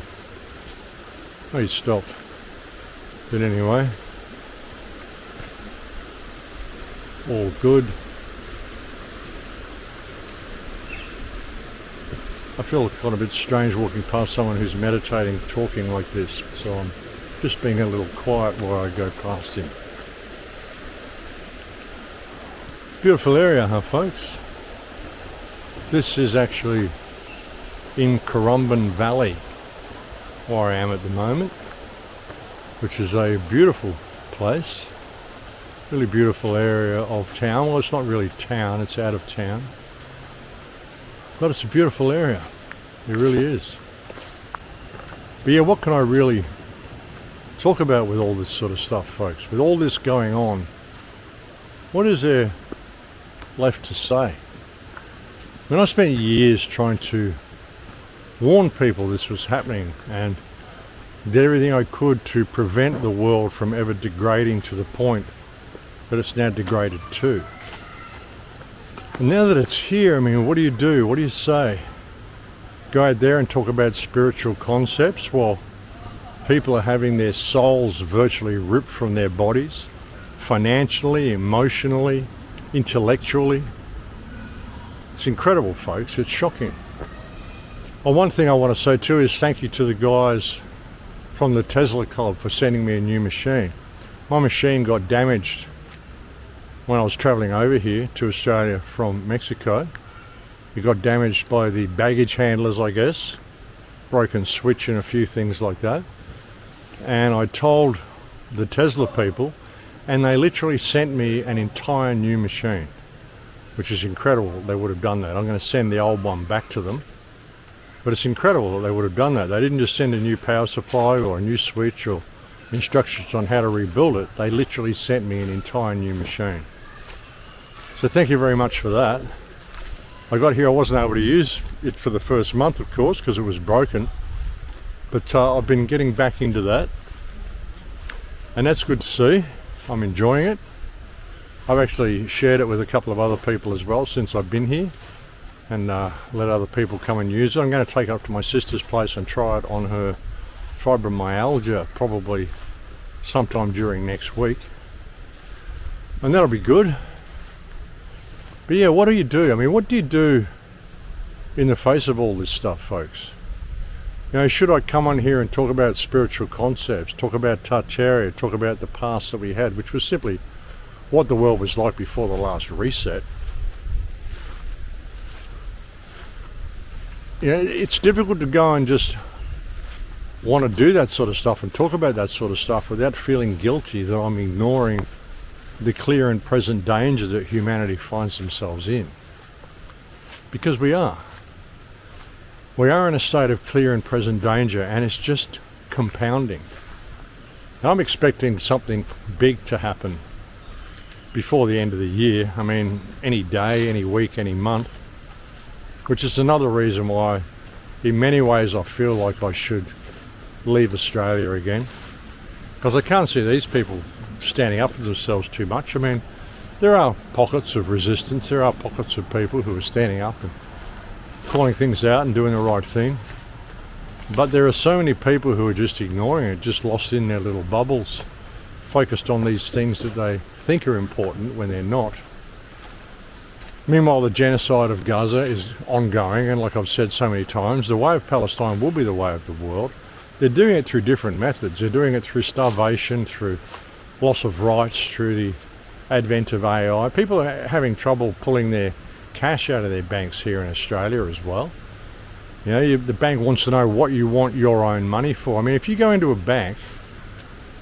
Oh, he stopped. But anyway, all good. I feel kind of a bit strange walking past someone who's meditating, talking like this, so I'm just being a little quiet while I go past him. Beautiful area, huh, folks? This is actually in Currumbin Valley, where I am at the moment, which is a beautiful place, really beautiful area of town. Well, it's not really town, it's out of town, but it's a beautiful area. It really is. But yeah, what can I really talk about with all this sort of stuff, folks? With all this going on, what is there left to say? I mean, I spent years trying to warn people this was happening and did everything I could to prevent the world from ever degrading to the point that it's now degraded to. And now that it's here, I mean, what do you do? What do you say? Go out there and talk about spiritual concepts while people are having their souls virtually ripped from their bodies, financially, emotionally, intellectually. It's incredible, folks. It's shocking. Well, one thing I want to say too is thank you to the guys from the Tesla Club for sending me a new machine. My machine got damaged when I was travelling over here to Australia from Mexico. It got damaged by the baggage handlers, I guess. Broken switch and a few things like that. And I told the Tesla people, and they literally sent me an entire new machine. which is incredible that they would have done that. I'm going to send the old one back to them. But it's incredible that they would have done that. They didn't just send a new power supply or a new switch or instructions on how to rebuild it. They literally sent me an entire new machine. So thank you very much for that. I got here, I wasn't able to use it for the first month, of course, because it was broken. But I've been getting back into that. And that's good to see. I'm enjoying it. I've actually shared it with a couple of other people as well since I've been here, and let other people come and use it. I'm going to take it up to my sister's place and try it on her fibromyalgia probably sometime during next week. And that'll be good. But yeah, what do you do? I mean, what do you do in the face of all this stuff, folks? You know, should I come on here and talk about spiritual concepts, talk about Tartaria, talk about the past that we had, which was simply what the world was like before the last reset? You know, it's difficult to go and just want to do that sort of stuff and talk about that sort of stuff without feeling guilty that I'm ignoring the clear and present danger that humanity finds themselves in. Because we are. We are in a state of clear and present danger, and it's just compounding. Now, I'm expecting something big to happen before the end of the year. I mean, any day, any week, any month. Which is another reason why, in many ways, I feel like I should leave Australia again. Because I can't see these people standing up for themselves too much. I mean, there are pockets of resistance. There are pockets of people who are standing up and calling things out and doing the right thing. But there are so many people who are just ignoring it, just lost in their little bubbles, focused on these things that they think are important when they're not. Meanwhile, the genocide of Gaza is ongoing, and like I've said so many times, the way of Palestine will be the way of the world. They're doing it through different methods. They're doing it through starvation, through loss of rights, through the advent of AI. People are having trouble pulling their cash out of their banks here in Australia as well. You know, the bank wants to know what you want your own money for. I mean, if you go into a bank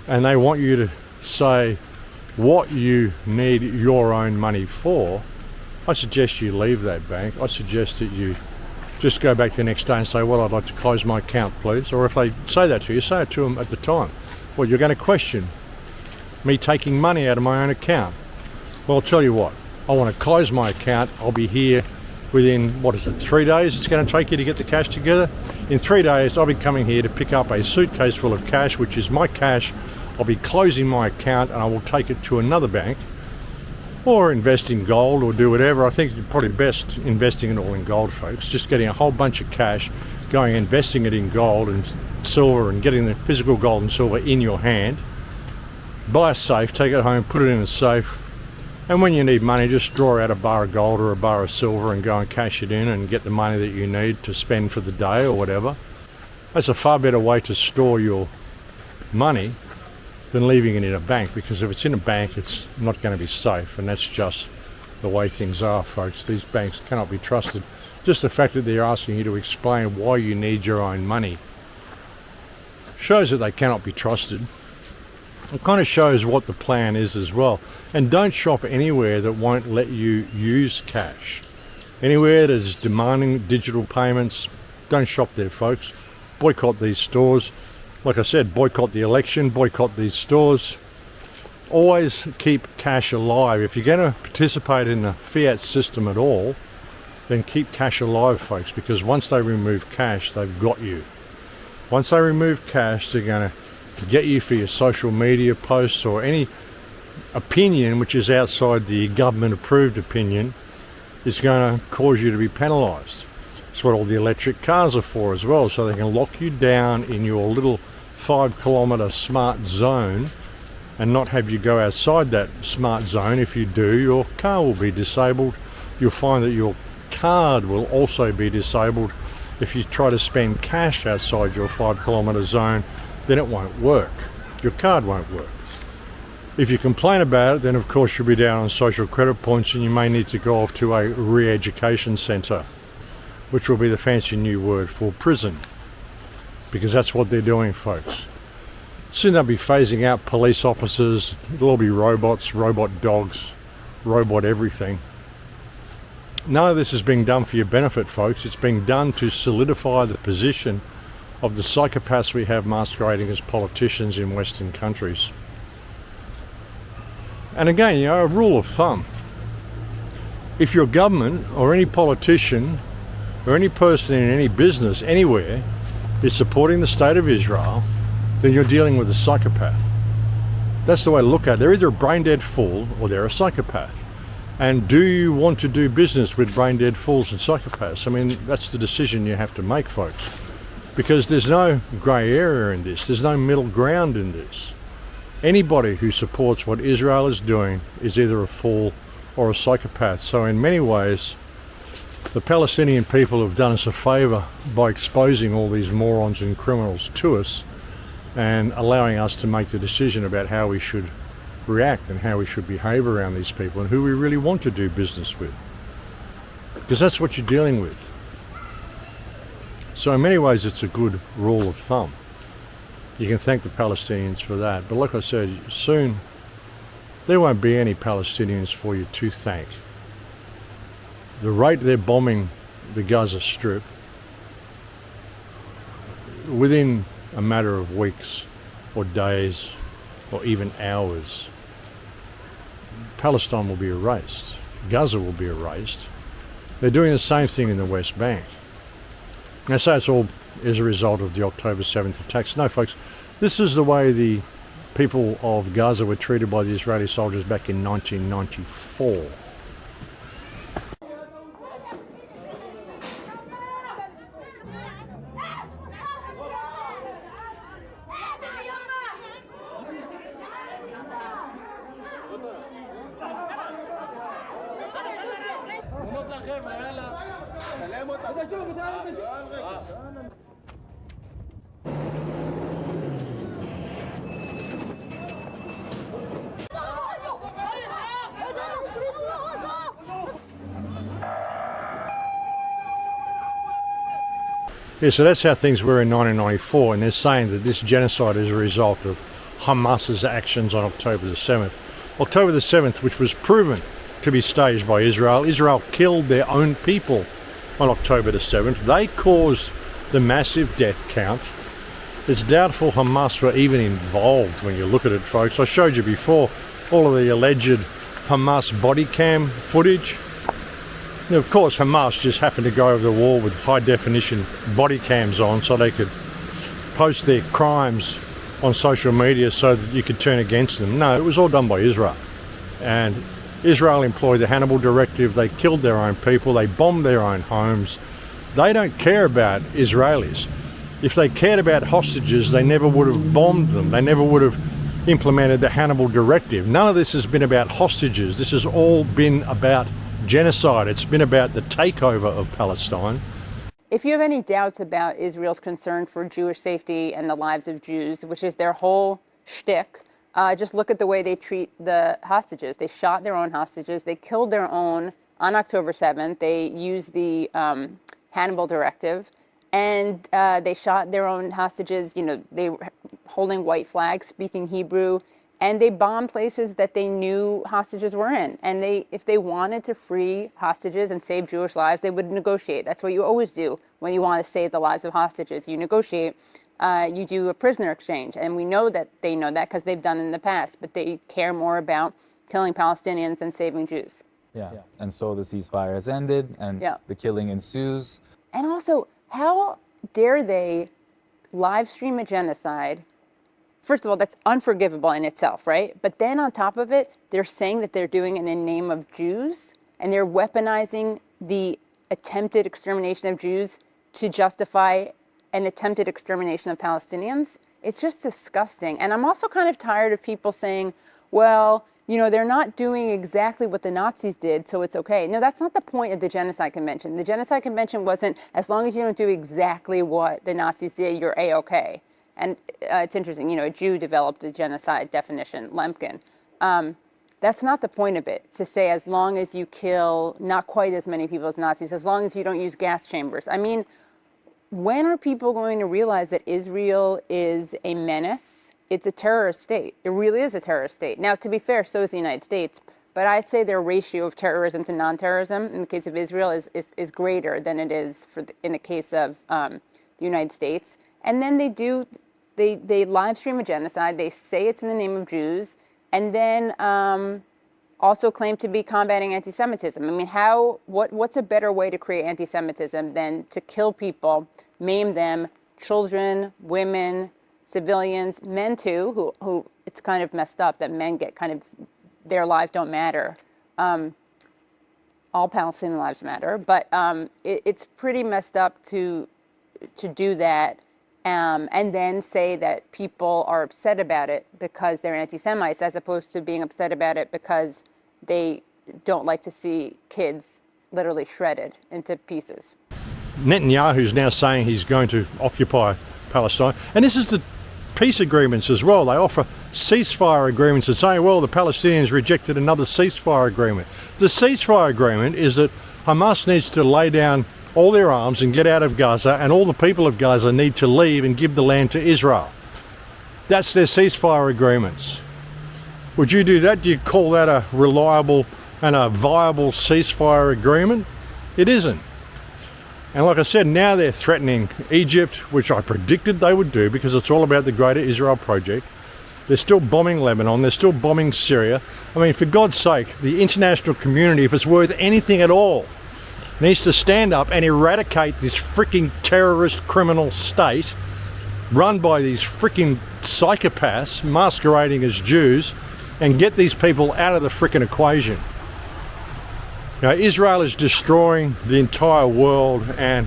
and they want you to say what you need your own money for, I suggest you leave that bank. I suggest that you just go back the next day and say, well, I'd like to close my account, please. Or if they say that to you, say it to them at the time. Well, you're going to question me taking money out of my own account. Well, I'll tell you what, I want to close my account. I'll be here within, 3 days it's going to take you to get the cash together. In 3 days, I'll be coming here to pick up a suitcase full of cash, which is my cash. I'll be closing my account and I will take it to another bank, or invest in gold, or do whatever. I think you're probably best investing it all in gold, folks. Just getting a whole bunch of cash, going investing it in gold and silver, and getting the physical gold and silver in your hand. Buy a safe, take it home, put it in a safe, and when you need money, just draw out a bar of gold or a bar of silver and go and cash it in and get the money that you need to spend for the day or whatever. That's a far better way to store your money than leaving it in a bank, because if it's in a bank, it's not going to be safe, and that's just the way things are, folks. These banks cannot be trusted. Just the fact that they're asking you to explain why you need your own money shows that they cannot be trusted. It kind of shows what the plan is as well. And don't shop anywhere that won't let you use cash. Anywhere that is demanding digital payments, don't shop there, folks. Boycott these stores. Like I said, boycott the election, boycott these stores. Always keep cash alive. If you're going to participate in the fiat system at all, then keep cash alive, folks, because once they remove cash, they've got you. Once they remove cash, they're going to get you for your social media posts or any opinion which is outside the government-approved opinion. Is going to cause you to be penalised. That's what all the electric cars are for as well, so they can lock you down in your little 5-kilometre smart zone and not have you go outside that smart zone. If you do, your car will be disabled. You'll find that your card will also be disabled. If you try to spend cash outside your 5-kilometre zone, then it won't work. Your card won't work. If you complain about it, then of course you'll be down on social credit points, and you may need to go off to a re-education centre, which will be the fancy new word for prison, because that's what they're doing, folks. Soon they'll be phasing out police officers. It'll all be robots, robot dogs, robot everything. None of this is being done for your benefit, folks. It's being done to solidify the position of the psychopaths we have masquerading as politicians in Western countries. And again, a rule of thumb. If your government or any politician or any person in any business anywhere is supporting the state of Israel, then you're dealing with a psychopath. That's the way to look at it. They're either a brain-dead fool or they're a psychopath. And do you want to do business with brain-dead fools and psychopaths? I mean, that's the decision you have to make, folks. Because there's no grey area in this. There's no middle ground in this. Anybody who supports what Israel is doing is either a fool or a psychopath. So in many ways, the Palestinian people have done us a favour by exposing all these morons and criminals to us and allowing us to make the decision about how we should react and how we should behave around these people and who we really want to do business with. Because that's what you're dealing with. So in many ways it's a good rule of thumb. You can thank the Palestinians for that. But like I said, soon there won't be any Palestinians for you to thank. The rate they're bombing the Gaza Strip, within a matter of weeks or days or even hours, Palestine will be erased. Gaza will be erased. They're doing the same thing in the West Bank. I say it's all as a result of the October 7th attacks. No, folks, this is the way the people of Gaza were treated by the Israeli soldiers back in 1994. Yeah, so that's how things were in 1994, and they're saying that this genocide is a result of Hamas's actions on October the 7th. October the 7th, which was proven to be staged by Israel. Israel killed their own people on October the 7th. They caused the massive death count. It's doubtful Hamas were even involved when you look at it, folks. I showed you before all of the alleged Hamas body cam footage. Now, of course, Hamas just happened to go over the wall with high-definition body cams on so they could post their crimes on social media so that you could turn against them. No, it was all done by Israel. And Israel employed the Hannibal Directive. They killed their own people. They bombed their own homes. They don't care about Israelis. If they cared about hostages, they never would have bombed them. They never would have implemented the Hannibal Directive. None of this has been about hostages. This has all been about genocide. It's been about the takeover of Palestine. If you have any doubts about Israel's concern for Jewish safety and the lives of Jews, which is their whole shtick, just look at the way they treat the hostages. They shot their own hostages. They killed their own on October 7th. They used the Hannibal Directive, and they shot their own hostages. You know, they were holding white flags, speaking Hebrew, and they bombed places that they knew hostages were in. And if they wanted to free hostages and save Jewish lives, they would negotiate. That's what you always do when you want to save the lives of hostages. You negotiate. You do a prisoner exchange. And we know that they know that because they've done it in the past. But they care more about killing Palestinians than saving Jews. Yeah. And so the ceasefire has ended and the killing ensues. And also, how dare they live stream a genocide? First of all, that's unforgivable in itself, right? But then on top of it, they're saying that they're doing it in the name of Jews, and they're weaponizing the attempted extermination of Jews to justify an attempted extermination of Palestinians. It's just disgusting. And I'm also kind of tired of people saying, well, you know, they're not doing exactly what the Nazis did, so it's okay. No, that's not the point of the Genocide Convention. The Genocide Convention wasn't, as long as you don't do exactly what the Nazis did, you're A-okay. And it's interesting, you know, a Jew developed the genocide definition, Lemkin. That's not the point of it, to say as long as you kill not quite as many people as Nazis, as long as you don't use gas chambers. I mean, when are people going to realize that Israel is a menace? It's a terrorist state. It really is a terrorist state. Now, to be fair, so is the United States, but I'd say their ratio of terrorism to non-terrorism in the case of Israel is greater than it is in the case of the United States. And then they live stream a genocide. They say it's in the name of Jews, and then also claim to be combating anti-Semitism. I mean, what's a better way to create anti-Semitism than to kill people, maim them, children, women, civilians, men too, who it's kind of messed up that men get kind of, their lives don't matter. All Palestinian lives matter, but it's pretty messed up to do that. And then say that people are upset about it because they're anti-Semites, as opposed to being upset about it because they don't like to see kids literally shredded into pieces. Netanyahu's now saying he's going to occupy Palestine. And this is the peace agreements as well. They offer ceasefire agreements and saying, well, the Palestinians rejected another ceasefire agreement. The ceasefire agreement is that Hamas needs to lay down all their arms and get out of Gaza, and all the people of Gaza need to leave and give the land to Israel. That's their ceasefire agreements. Would you do that? Do you call that a reliable and a viable ceasefire agreement? It isn't. And like I said, now they're threatening Egypt, which I predicted they would do because it's all about the Greater Israel Project. They're still bombing Lebanon. They're still bombing Syria. I mean, for God's sake, the international community, if it's worth anything at all, needs to stand up and eradicate this freaking terrorist criminal state run by these freaking psychopaths masquerading as Jews and get these people out of the freaking equation. You know, Israel is destroying the entire world, and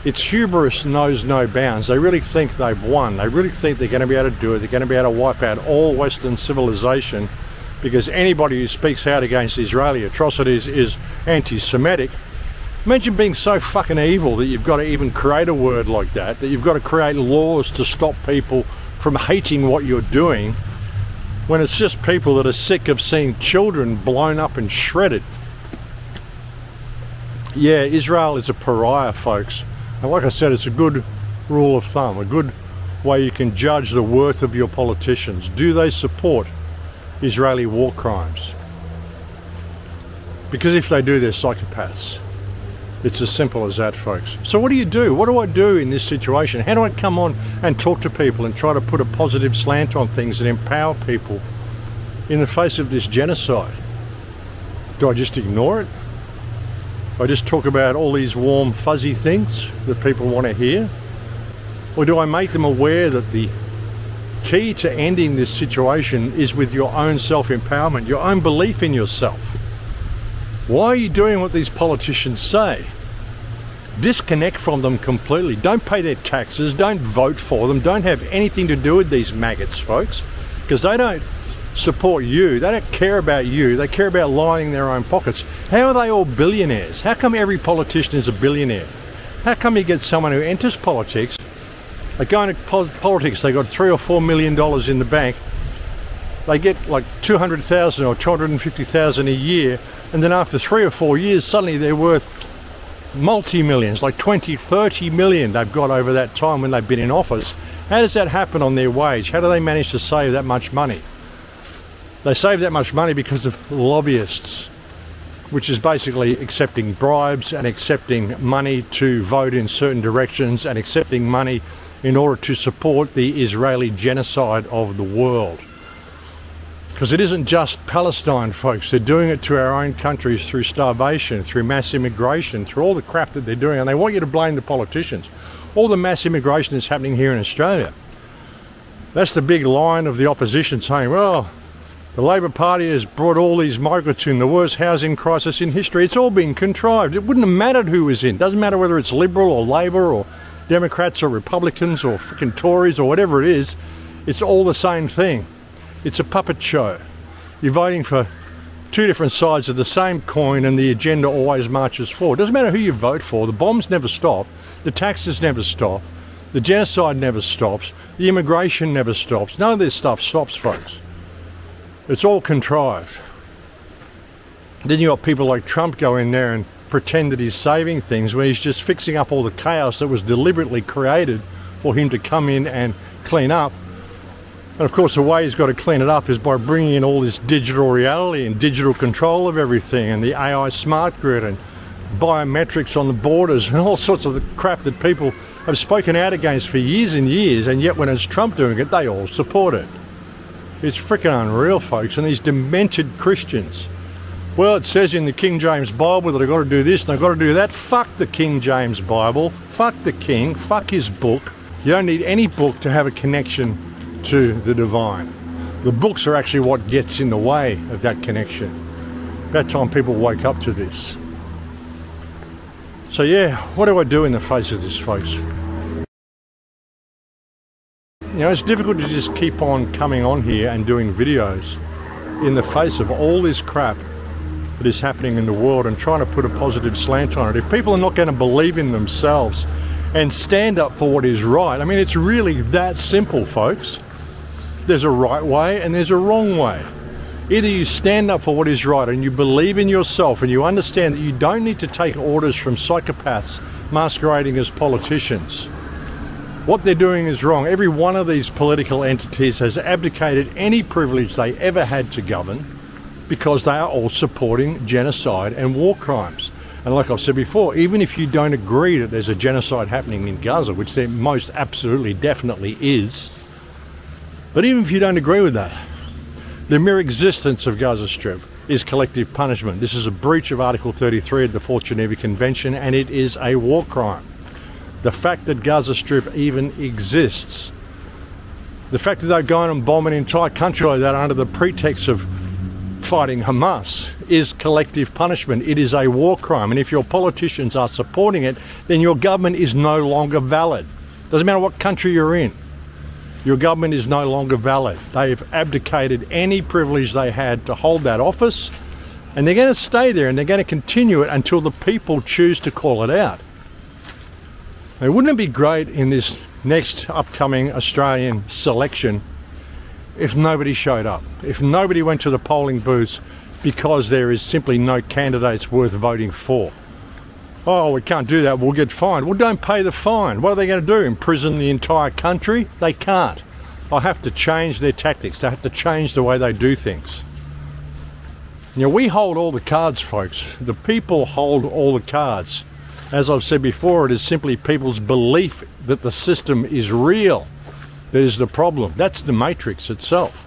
its hubris knows no bounds. They really think they've won. They really think they're going to be able to do it. They're going to be able to wipe out all Western civilization because anybody who speaks out against Israeli atrocities is anti-Semitic. Imagine being so fucking evil that you've got to even create a word like that, that you've got to create laws to stop people from hating what you're doing, when it's just people that are sick of seeing children blown up and shredded. Yeah, Israel is a pariah, folks. And like I said, it's a good rule of thumb, a good way you can judge the worth of your politicians. Do they support Israeli war crimes? Because if they do, they're psychopaths. It's as simple as that, folks. So what do you do? What do I do in this situation? How do I come on and talk to people and try to put a positive slant on things and empower people in the face of this genocide? Do I just ignore it? Do I just talk about all these warm, fuzzy things that people want to hear? Or do I make them aware that the key to ending this situation is with your own self-empowerment, your own belief in yourself? Why are you doing what these politicians say? Disconnect from them completely. Don't pay their taxes. Don't vote for them. Don't have anything to do with these maggots, folks, because they don't support you. They don't care about you. They care about lining their own pockets. How are they all billionaires? How come every politician is a billionaire? How come you get someone who enters politics, they go into politics, they got $3 or $4 million in the bank, they get like $200,000 or $250,000 a year, and then after 3 or 4 years, suddenly they're worth multi-millions, like 20, 30 million they've got over that time when they've been in office. How does that happen on their wage? How do they manage to save that much money? They save that much money because of lobbyists, which is basically accepting bribes and accepting money to vote in certain directions and accepting money in order to support the Israeli genocide of the world. Because it isn't just Palestine, folks. They're doing it to our own countries through starvation, through mass immigration, through all the crap that they're doing. And they want you to blame the politicians. All the mass immigration that's happening here in Australia. That's the big line of the opposition saying, well, the Labor Party has brought all these migrants in, the worst housing crisis in history. It's all been contrived. It wouldn't have mattered who was in. It doesn't matter whether it's Liberal or Labor or Democrats or Republicans or freaking Tories or whatever it is. It's all the same thing. It's a puppet show. You're voting for two different sides of the same coin, and the agenda always marches forward. Doesn't matter who you vote for. The bombs never stop. The taxes never stop. The genocide never stops. The immigration never stops. None of this stuff stops, folks. It's all contrived. Then you got people like Trump go in there and pretend that he's saving things when he's just fixing up all the chaos that was deliberately created for him to come in and clean up. And of course the way he's got to clean it up is by bringing in all this digital reality and digital control of everything, and the AI smart grid and biometrics on the borders and all sorts of the crap that people have spoken out against for years and years, and yet when it's Trump doing it, they all support it. It's freaking unreal, folks. And these demented Christians, well, it says in the King James Bible that I've got to do this and I've got to do that. Fuck the King James Bible. Fuck the King. Fuck his book. You don't need any book to have a connection to the divine. The books are actually what gets in the way of that connection. About time people wake up to this. So yeah, what do I do in the face of this, folks? You know, it's difficult to just keep on coming on here and doing videos in the face of all this crap that is happening in the world and trying to put a positive slant on it. If people are not going to believe in themselves and stand up for what is right, I mean, it's really that simple, folks. There's a right way and there's a wrong way. Either you stand up for what is right and you believe in yourself and you understand that you don't need to take orders from psychopaths masquerading as politicians. What they're doing is wrong. Every one of these political entities has abdicated any privilege they ever had to govern because they are all supporting genocide and war crimes. And like I've said before, even if you don't agree that there's a genocide happening in Gaza, which there most absolutely definitely is, but even if you don't agree with that, the mere existence of Gaza Strip is collective punishment. This is a breach of Article 33 of the Fourth Geneva Convention, and it is a war crime. The fact that Gaza Strip even exists, the fact that they're going and bombing an entire country like that under the pretext of fighting Hamas is collective punishment. It is a war crime, and if your politicians are supporting it, then your government is no longer valid. Doesn't matter what country you're in. Your government is no longer valid. They have abdicated any privilege they had to hold that office, and they're going to stay there and they're going to continue it until the people choose to call it out. Now, wouldn't it be great in this next upcoming Australian selection if nobody showed up, if nobody went to the polling booths because there is simply no candidates worth voting for? Oh, we can't do that, we'll get fined. Well, don't pay the fine. What are they going to do, imprison the entire country? They can't. They'll have to change their tactics. They have to change the way they do things. You know, we hold all the cards, folks. The people hold all the cards. As I've said before, it is simply people's belief that the system is real that is the problem. That's the matrix itself.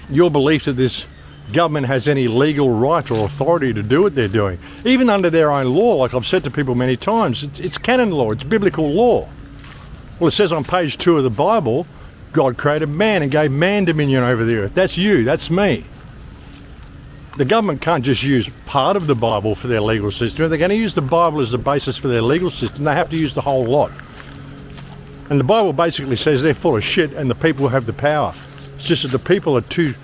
Your belief that this government has any legal right or authority to do what they're doing, even under their own law, like I've said to people many times, it's canon law, it's biblical law. Well, it says on page 2 of the Bible, God created man and gave man dominion over the earth. That's you, that's me. The government can't just use part of the Bible for their legal system. If they're going to use the Bible as the basis for their legal system, they have to use the whole lot. And the Bible basically says they're full of shit and the people have the power. It's just that the people are too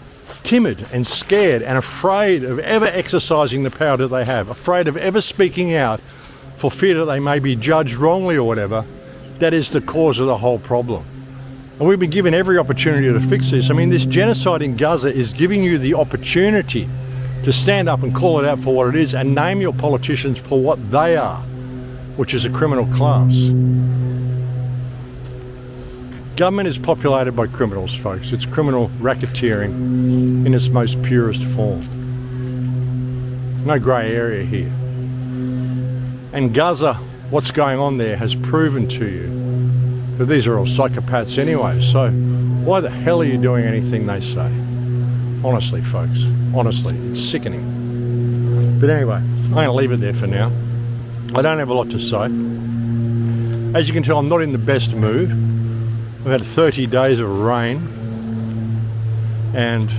timid and scared and afraid of ever exercising the power that they have, afraid of ever speaking out for fear that they may be judged wrongly or whatever. That is the cause of the whole problem. And we've been given every opportunity to fix this. I mean, this genocide in Gaza is giving you the opportunity to stand up and call it out for what it is and name your politicians for what they are, which is a criminal class. Government is populated by criminals, folks. It's criminal racketeering in its most purest form. No grey area here. And Gaza, what's going on there has proven to you that these are all psychopaths anyway, so why the hell are you doing anything they say? Honestly, folks, honestly, it's sickening. But anyway, I'm going to leave it there for now. I don't have a lot to say. As you can tell, I'm not in the best mood. I've had 30 days of rain and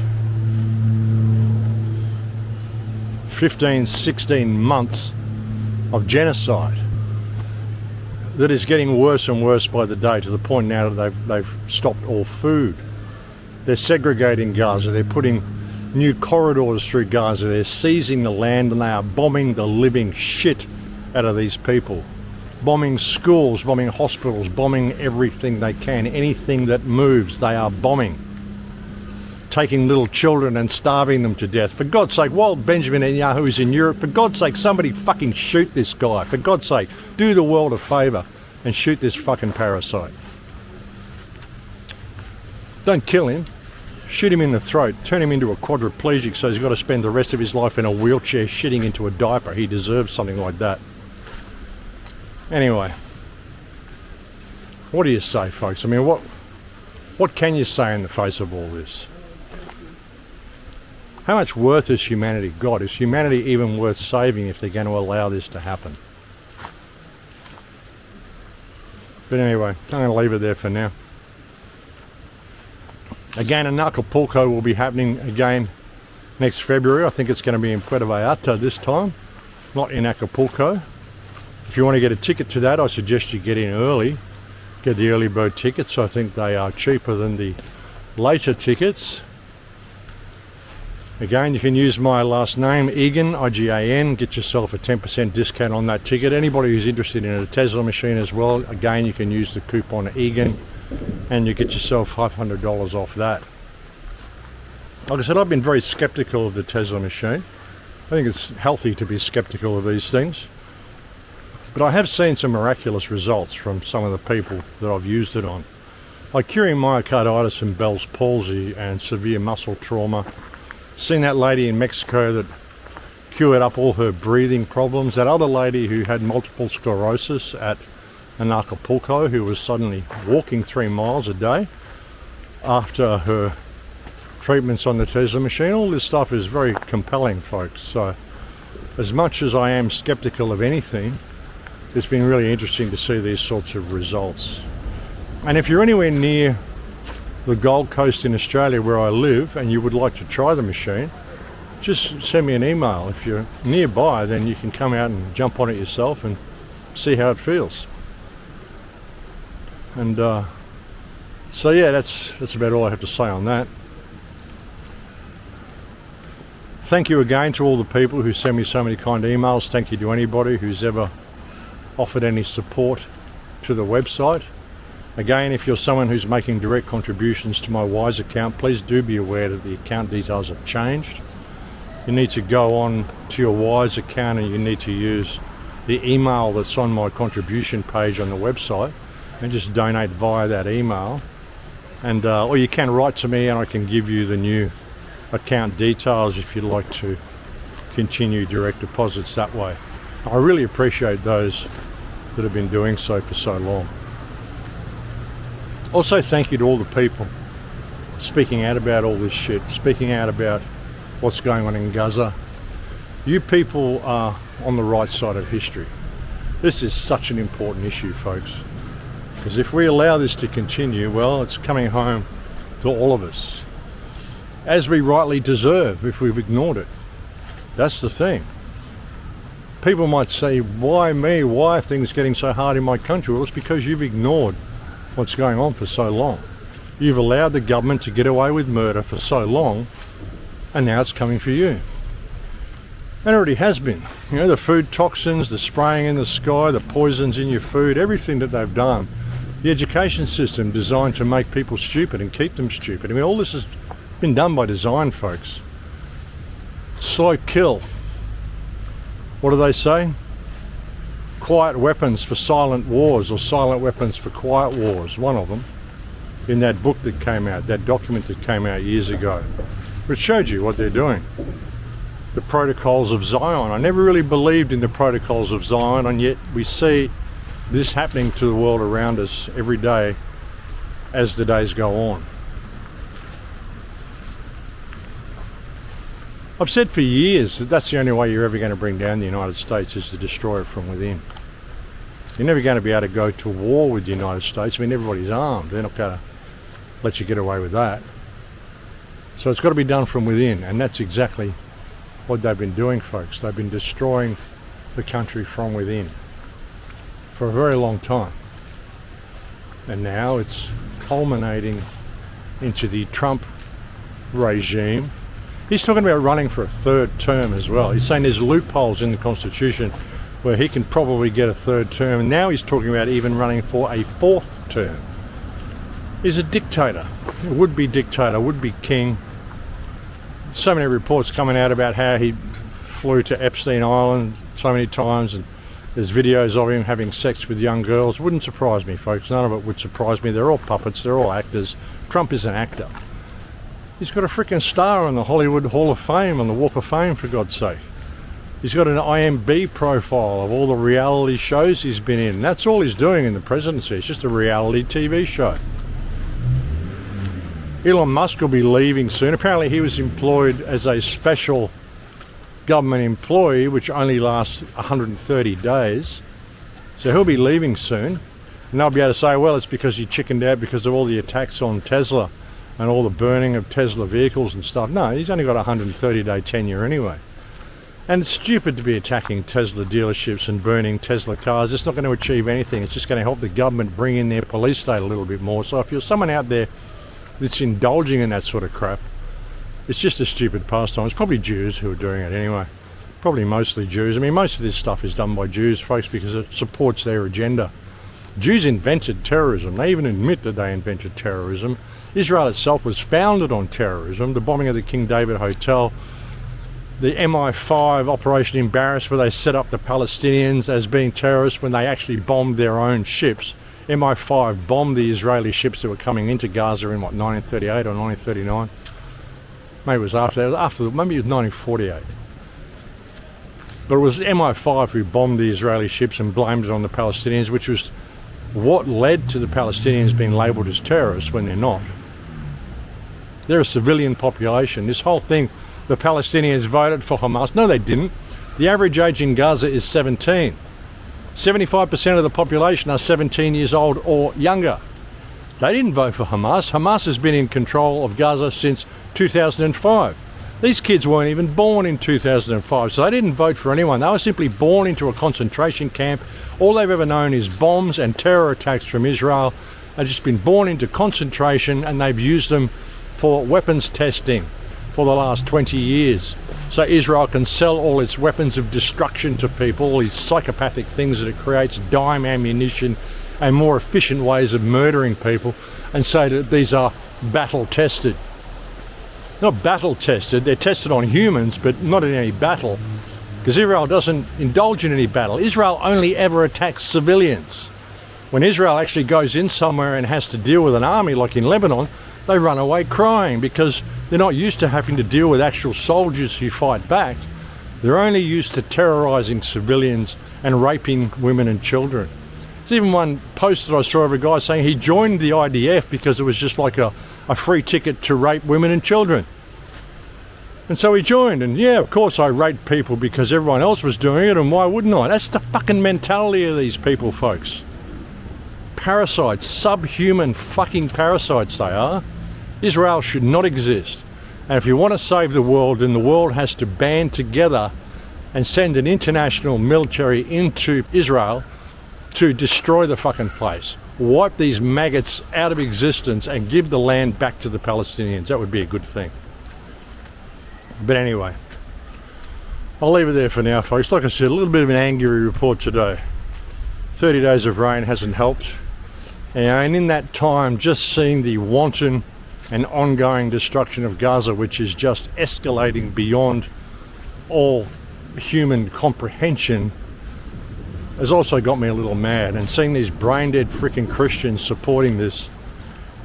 15, 16 months of genocide that is getting worse and worse by the day, to the point now that they've stopped all food. They're segregating Gaza, they're putting new corridors through Gaza, they're seizing the land and they are bombing the living shit out of these people. Bombing schools, bombing hospitals, bombing everything they can, anything that moves, they are bombing. Taking little children and starving them to death. For God's sake, while Benjamin Netanyahu is in Europe, for God's sake, somebody fucking shoot this guy. For God's sake, do the world a favour and shoot this fucking parasite. Don't kill him. Shoot him in the throat. Turn him into a quadriplegic so he's got to spend the rest of his life in a wheelchair shitting into a diaper. He deserves something like that. Anyway, what do you say, folks? I mean, what can you say in the face of all this? How much worth has humanity got? Is humanity even worth saving if they're going to allow this to happen? But anyway, I'm going to leave it there for now. Again, in Acapulco will be happening again next February. I think it's going to be in Puerto Vallarta this time, not in Acapulco. If you want to get a ticket to that, I suggest you get in early. Get the early bird tickets. I think they are cheaper than the later tickets. Again, you can use my last name, Igan, I-G-A-N. Get yourself a 10% discount on that ticket. Anybody who's interested in a Tesla machine as well, again, you can use the coupon Igan and you get yourself $500 off that. Like I said, I've been very skeptical of the Tesla machine. I think it's healthy to be skeptical of these things. But I have seen some miraculous results from some of the people that I've used it on. Like curing myocarditis and Bell's palsy and severe muscle trauma. Seen that lady in Mexico that cured up all her breathing problems. That other lady who had multiple sclerosis at Acapulco, who was suddenly walking 3 miles a day after her treatments on the Tesla machine. All this stuff is very compelling, folks. So as much as I am skeptical of anything, it's been really interesting to see these sorts of results. And if you're anywhere near the Gold Coast in Australia where I live and you would like to try the machine, just send me an email. If you're nearby, then you can come out and jump on it yourself and see how it feels. And so yeah, that's about all I have to say on that. Thank you again to all the people who send me so many kind emails. Thank you to anybody who's ever offered any support to the website. Again, if you're someone who's making direct contributions to my Wise account, please do be aware that the account details have changed. You need to go on to your Wise account and you need to use the email that's on my contribution page on the website and just donate via that email. And or you can write to me and I can give you the new account details if you'd like to continue direct deposits that way. I really appreciate those that have been doing so for so long. Also, thank you to all the people speaking out about all this shit, speaking out about what's going on in Gaza. You people are on the right side of history. This is such an important issue, folks. Because if we allow this to continue, well, it's coming home to all of us. As we rightly deserve if we've ignored it. That's the thing. People might say, why me? Why are things getting so hard in my country? Well, it's because you've ignored what's going on for so long. You've allowed the government to get away with murder for so long, and now it's coming for you. And it already has been. You know, the food toxins, the spraying in the sky, the poisons in your food, everything that they've done. The education system designed to make people stupid and keep them stupid. I mean, all this has been done by design, folks. Slow kill. What do they say? Quiet weapons for silent wars, or silent weapons for quiet wars, one of them, in that book that came out, that document that came out years ago, which showed you what they're doing. The protocols of Zion. I never really believed in the protocols of Zion, and yet we see this happening to the world around us every day as the days go on. I've said for years that that's the only way you're ever going to bring down the United States, is to destroy it from within. You're never going to be able to go to war with the United States. I mean, everybody's armed. They're not going to let you get away with that. So it's got to be done from within, and that's exactly what they've been doing, folks. They've been destroying the country from within for a very long time. And now it's culminating into the Trump regime. He's talking about running for a 3rd term as well. He's saying there's loopholes in the Constitution where he can probably get a 3rd term. And now he's talking about even running for a 4th term. He's a dictator, a would-be dictator, would-be king. So many reports coming out about how he flew to Epstein Island so many times and There's videos of him having sex with young girls. Wouldn't surprise me, folks. None of it would surprise me. They're all puppets. They're all actors. Trump is an actor. He's got a freaking star on the Hollywood Hall of Fame, on the Walk of Fame, for God's sake. He's got an IMB profile of all the reality shows he's been in. That's all he's doing in the presidency. It's just a reality TV show. Elon Musk will be leaving soon. Apparently he was employed as a special government employee, which only lasts 130 days. So he'll be leaving soon. And they'll be able to say, well, it's because he chickened out because of all the attacks on Tesla and all the burning of Tesla vehicles and stuff. No, he's only got a 130-day tenure anyway. And it's stupid to be attacking Tesla dealerships and burning Tesla cars. It's not going to achieve anything. It's just going to help the government bring in their police state a little bit more. So if you're someone out there that's indulging in that sort of crap, it's just a stupid pastime. It's probably Jews who are doing it anyway. Probably mostly Jews. I mean, most of this stuff is done by Jews, folks, because it supports their agenda. Jews invented terrorism. They even admit that they invented terrorism. Israel itself was founded on terrorism. The bombing of the King David Hotel, the MI5 Operation Embarrass, where they set up the Palestinians as being terrorists when they actually bombed their own ships. MI5 bombed the Israeli ships that were coming into Gaza in, what, 1938 or 1939? Maybe it was after, maybe it was 1948. But it was MI5 who bombed the Israeli ships and blamed it on the Palestinians, which was what led to the Palestinians being labelled as terrorists when they're not. They're a civilian population. This whole thing, the Palestinians voted for Hamas. No, they didn't. The average age in Gaza is 17. 75% of the population are 17 years old or younger. They didn't vote for Hamas. Hamas has been in control of Gaza since 2005. These kids weren't even born in 2005, so they didn't vote for anyone. They were simply born into a concentration camp. All they've ever known is bombs and terror attacks from Israel. They've just been born into concentration, and they've used them for weapons testing for the last 20 years. So Israel can sell all its weapons of destruction to people, all these psychopathic things that it creates, dime ammunition and more efficient ways of murdering people, and say that these are battle tested. Not battle tested, they're tested on humans, but not in any battle, because Israel doesn't indulge in any battle. Israel only ever attacks civilians. When Israel actually goes in somewhere and has to deal with an army, like in Lebanon, they run away crying because they're not used to having to deal with actual soldiers who fight back. They're only used to terrorizing civilians and raping women and children. There's even one post that I saw of a guy saying he joined the IDF because it was just like a free ticket to rape women and children. And so he joined, and yeah, of course I raped people because everyone else was doing it, and why wouldn't I? That's the fucking mentality of these people, folks. Parasites, subhuman fucking parasites they are. Israel should not exist. And if you want to save the world, then the world has to band together and send an international military into Israel to destroy the fucking place. Wipe these maggots out of existence and give the land back to the Palestinians. That would be a good thing. But anyway, I'll leave it there for now, folks. Like I said, a little bit of an angry report today. 30 days of rain hasn't helped. And in that time, just seeing the wanton and ongoing destruction of Gaza, which is just escalating beyond all human comprehension, has also got me a little mad. And seeing these brain-dead freaking Christians supporting this,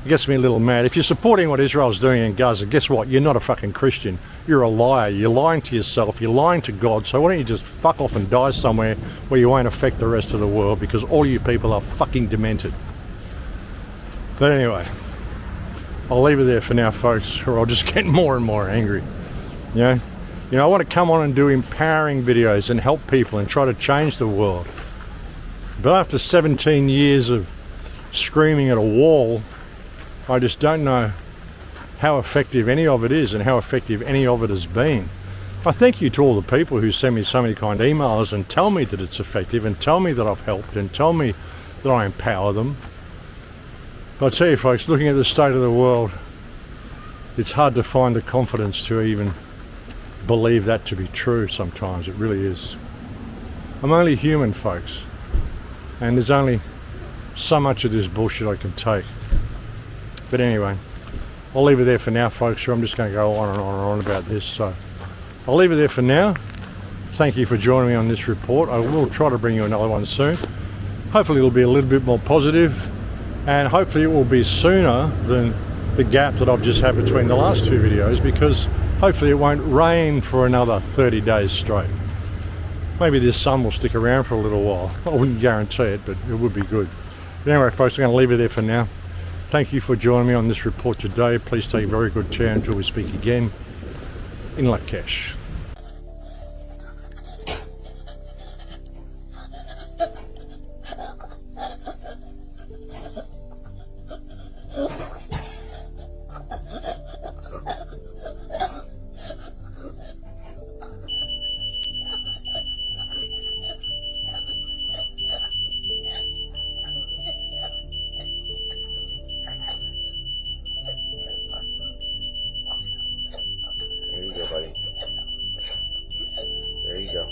it gets me a little mad. If you're supporting what Israel's doing in Gaza, guess what? You're not a fucking Christian. You're a liar. You're lying to yourself. You're lying to God. So why don't you just fuck off and die somewhere where you won't affect the rest of the world, because all you people are fucking demented. But anyway, I'll leave it there for now, folks, or I'll just get more and more angry. You know, I want to come on and do empowering videos and help people and try to change the world. But after 17 years of screaming at a wall, I just don't know how effective any of it is and how effective any of it has been. I thank you to all the people who send me so many kind emails and tell me that it's effective and tell me that I've helped and tell me that I empower them. But I tell you, folks, looking at the state of the world, it's hard to find the confidence to even believe that to be true sometimes. It really is. I'm only human, folks, and there's only so much of this bullshit I can take. But anyway, I'll leave it there for now, folks, or I'm just going to go on and on and on about this. So I'll leave it there for now. Thank you for joining me on this report. I will try to bring you another one soon. Hopefully it'll be a little bit more positive, and hopefully it will be sooner than the gap that I've just had between the last two videos, because hopefully it won't rain for another 30 days straight. Maybe this sun will stick around for a little while. I wouldn't guarantee it, but it would be good. But anyway, folks, I'm going to leave it there for now. Thank you for joining me on this report today. Please take very good care until we speak again. In Lakesh. There you go, buddy. There you go.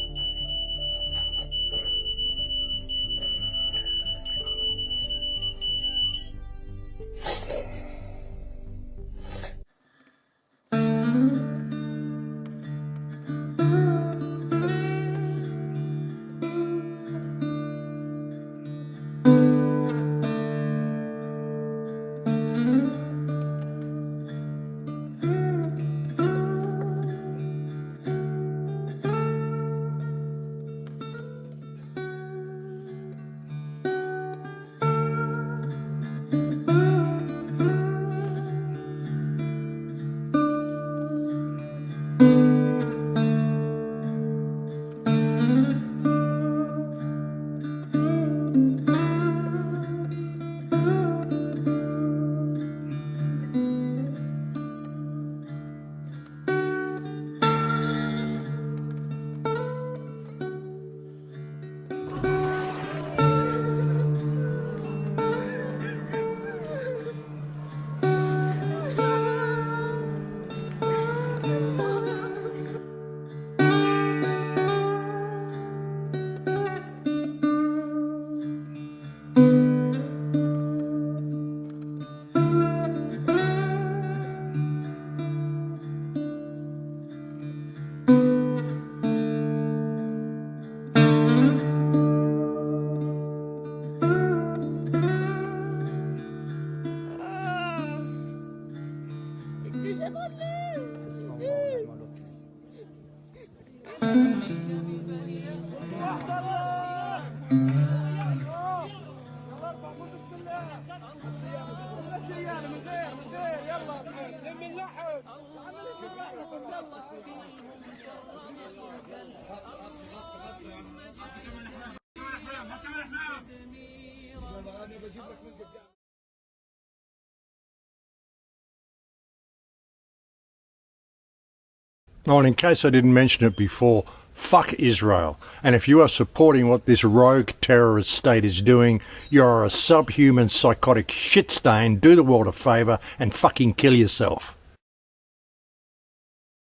Oh, and in case I didn't mention it before, fuck Israel. And if you are supporting what this rogue terrorist state is doing, you're a subhuman psychotic shit stain. Do the world a favour and fucking kill yourself.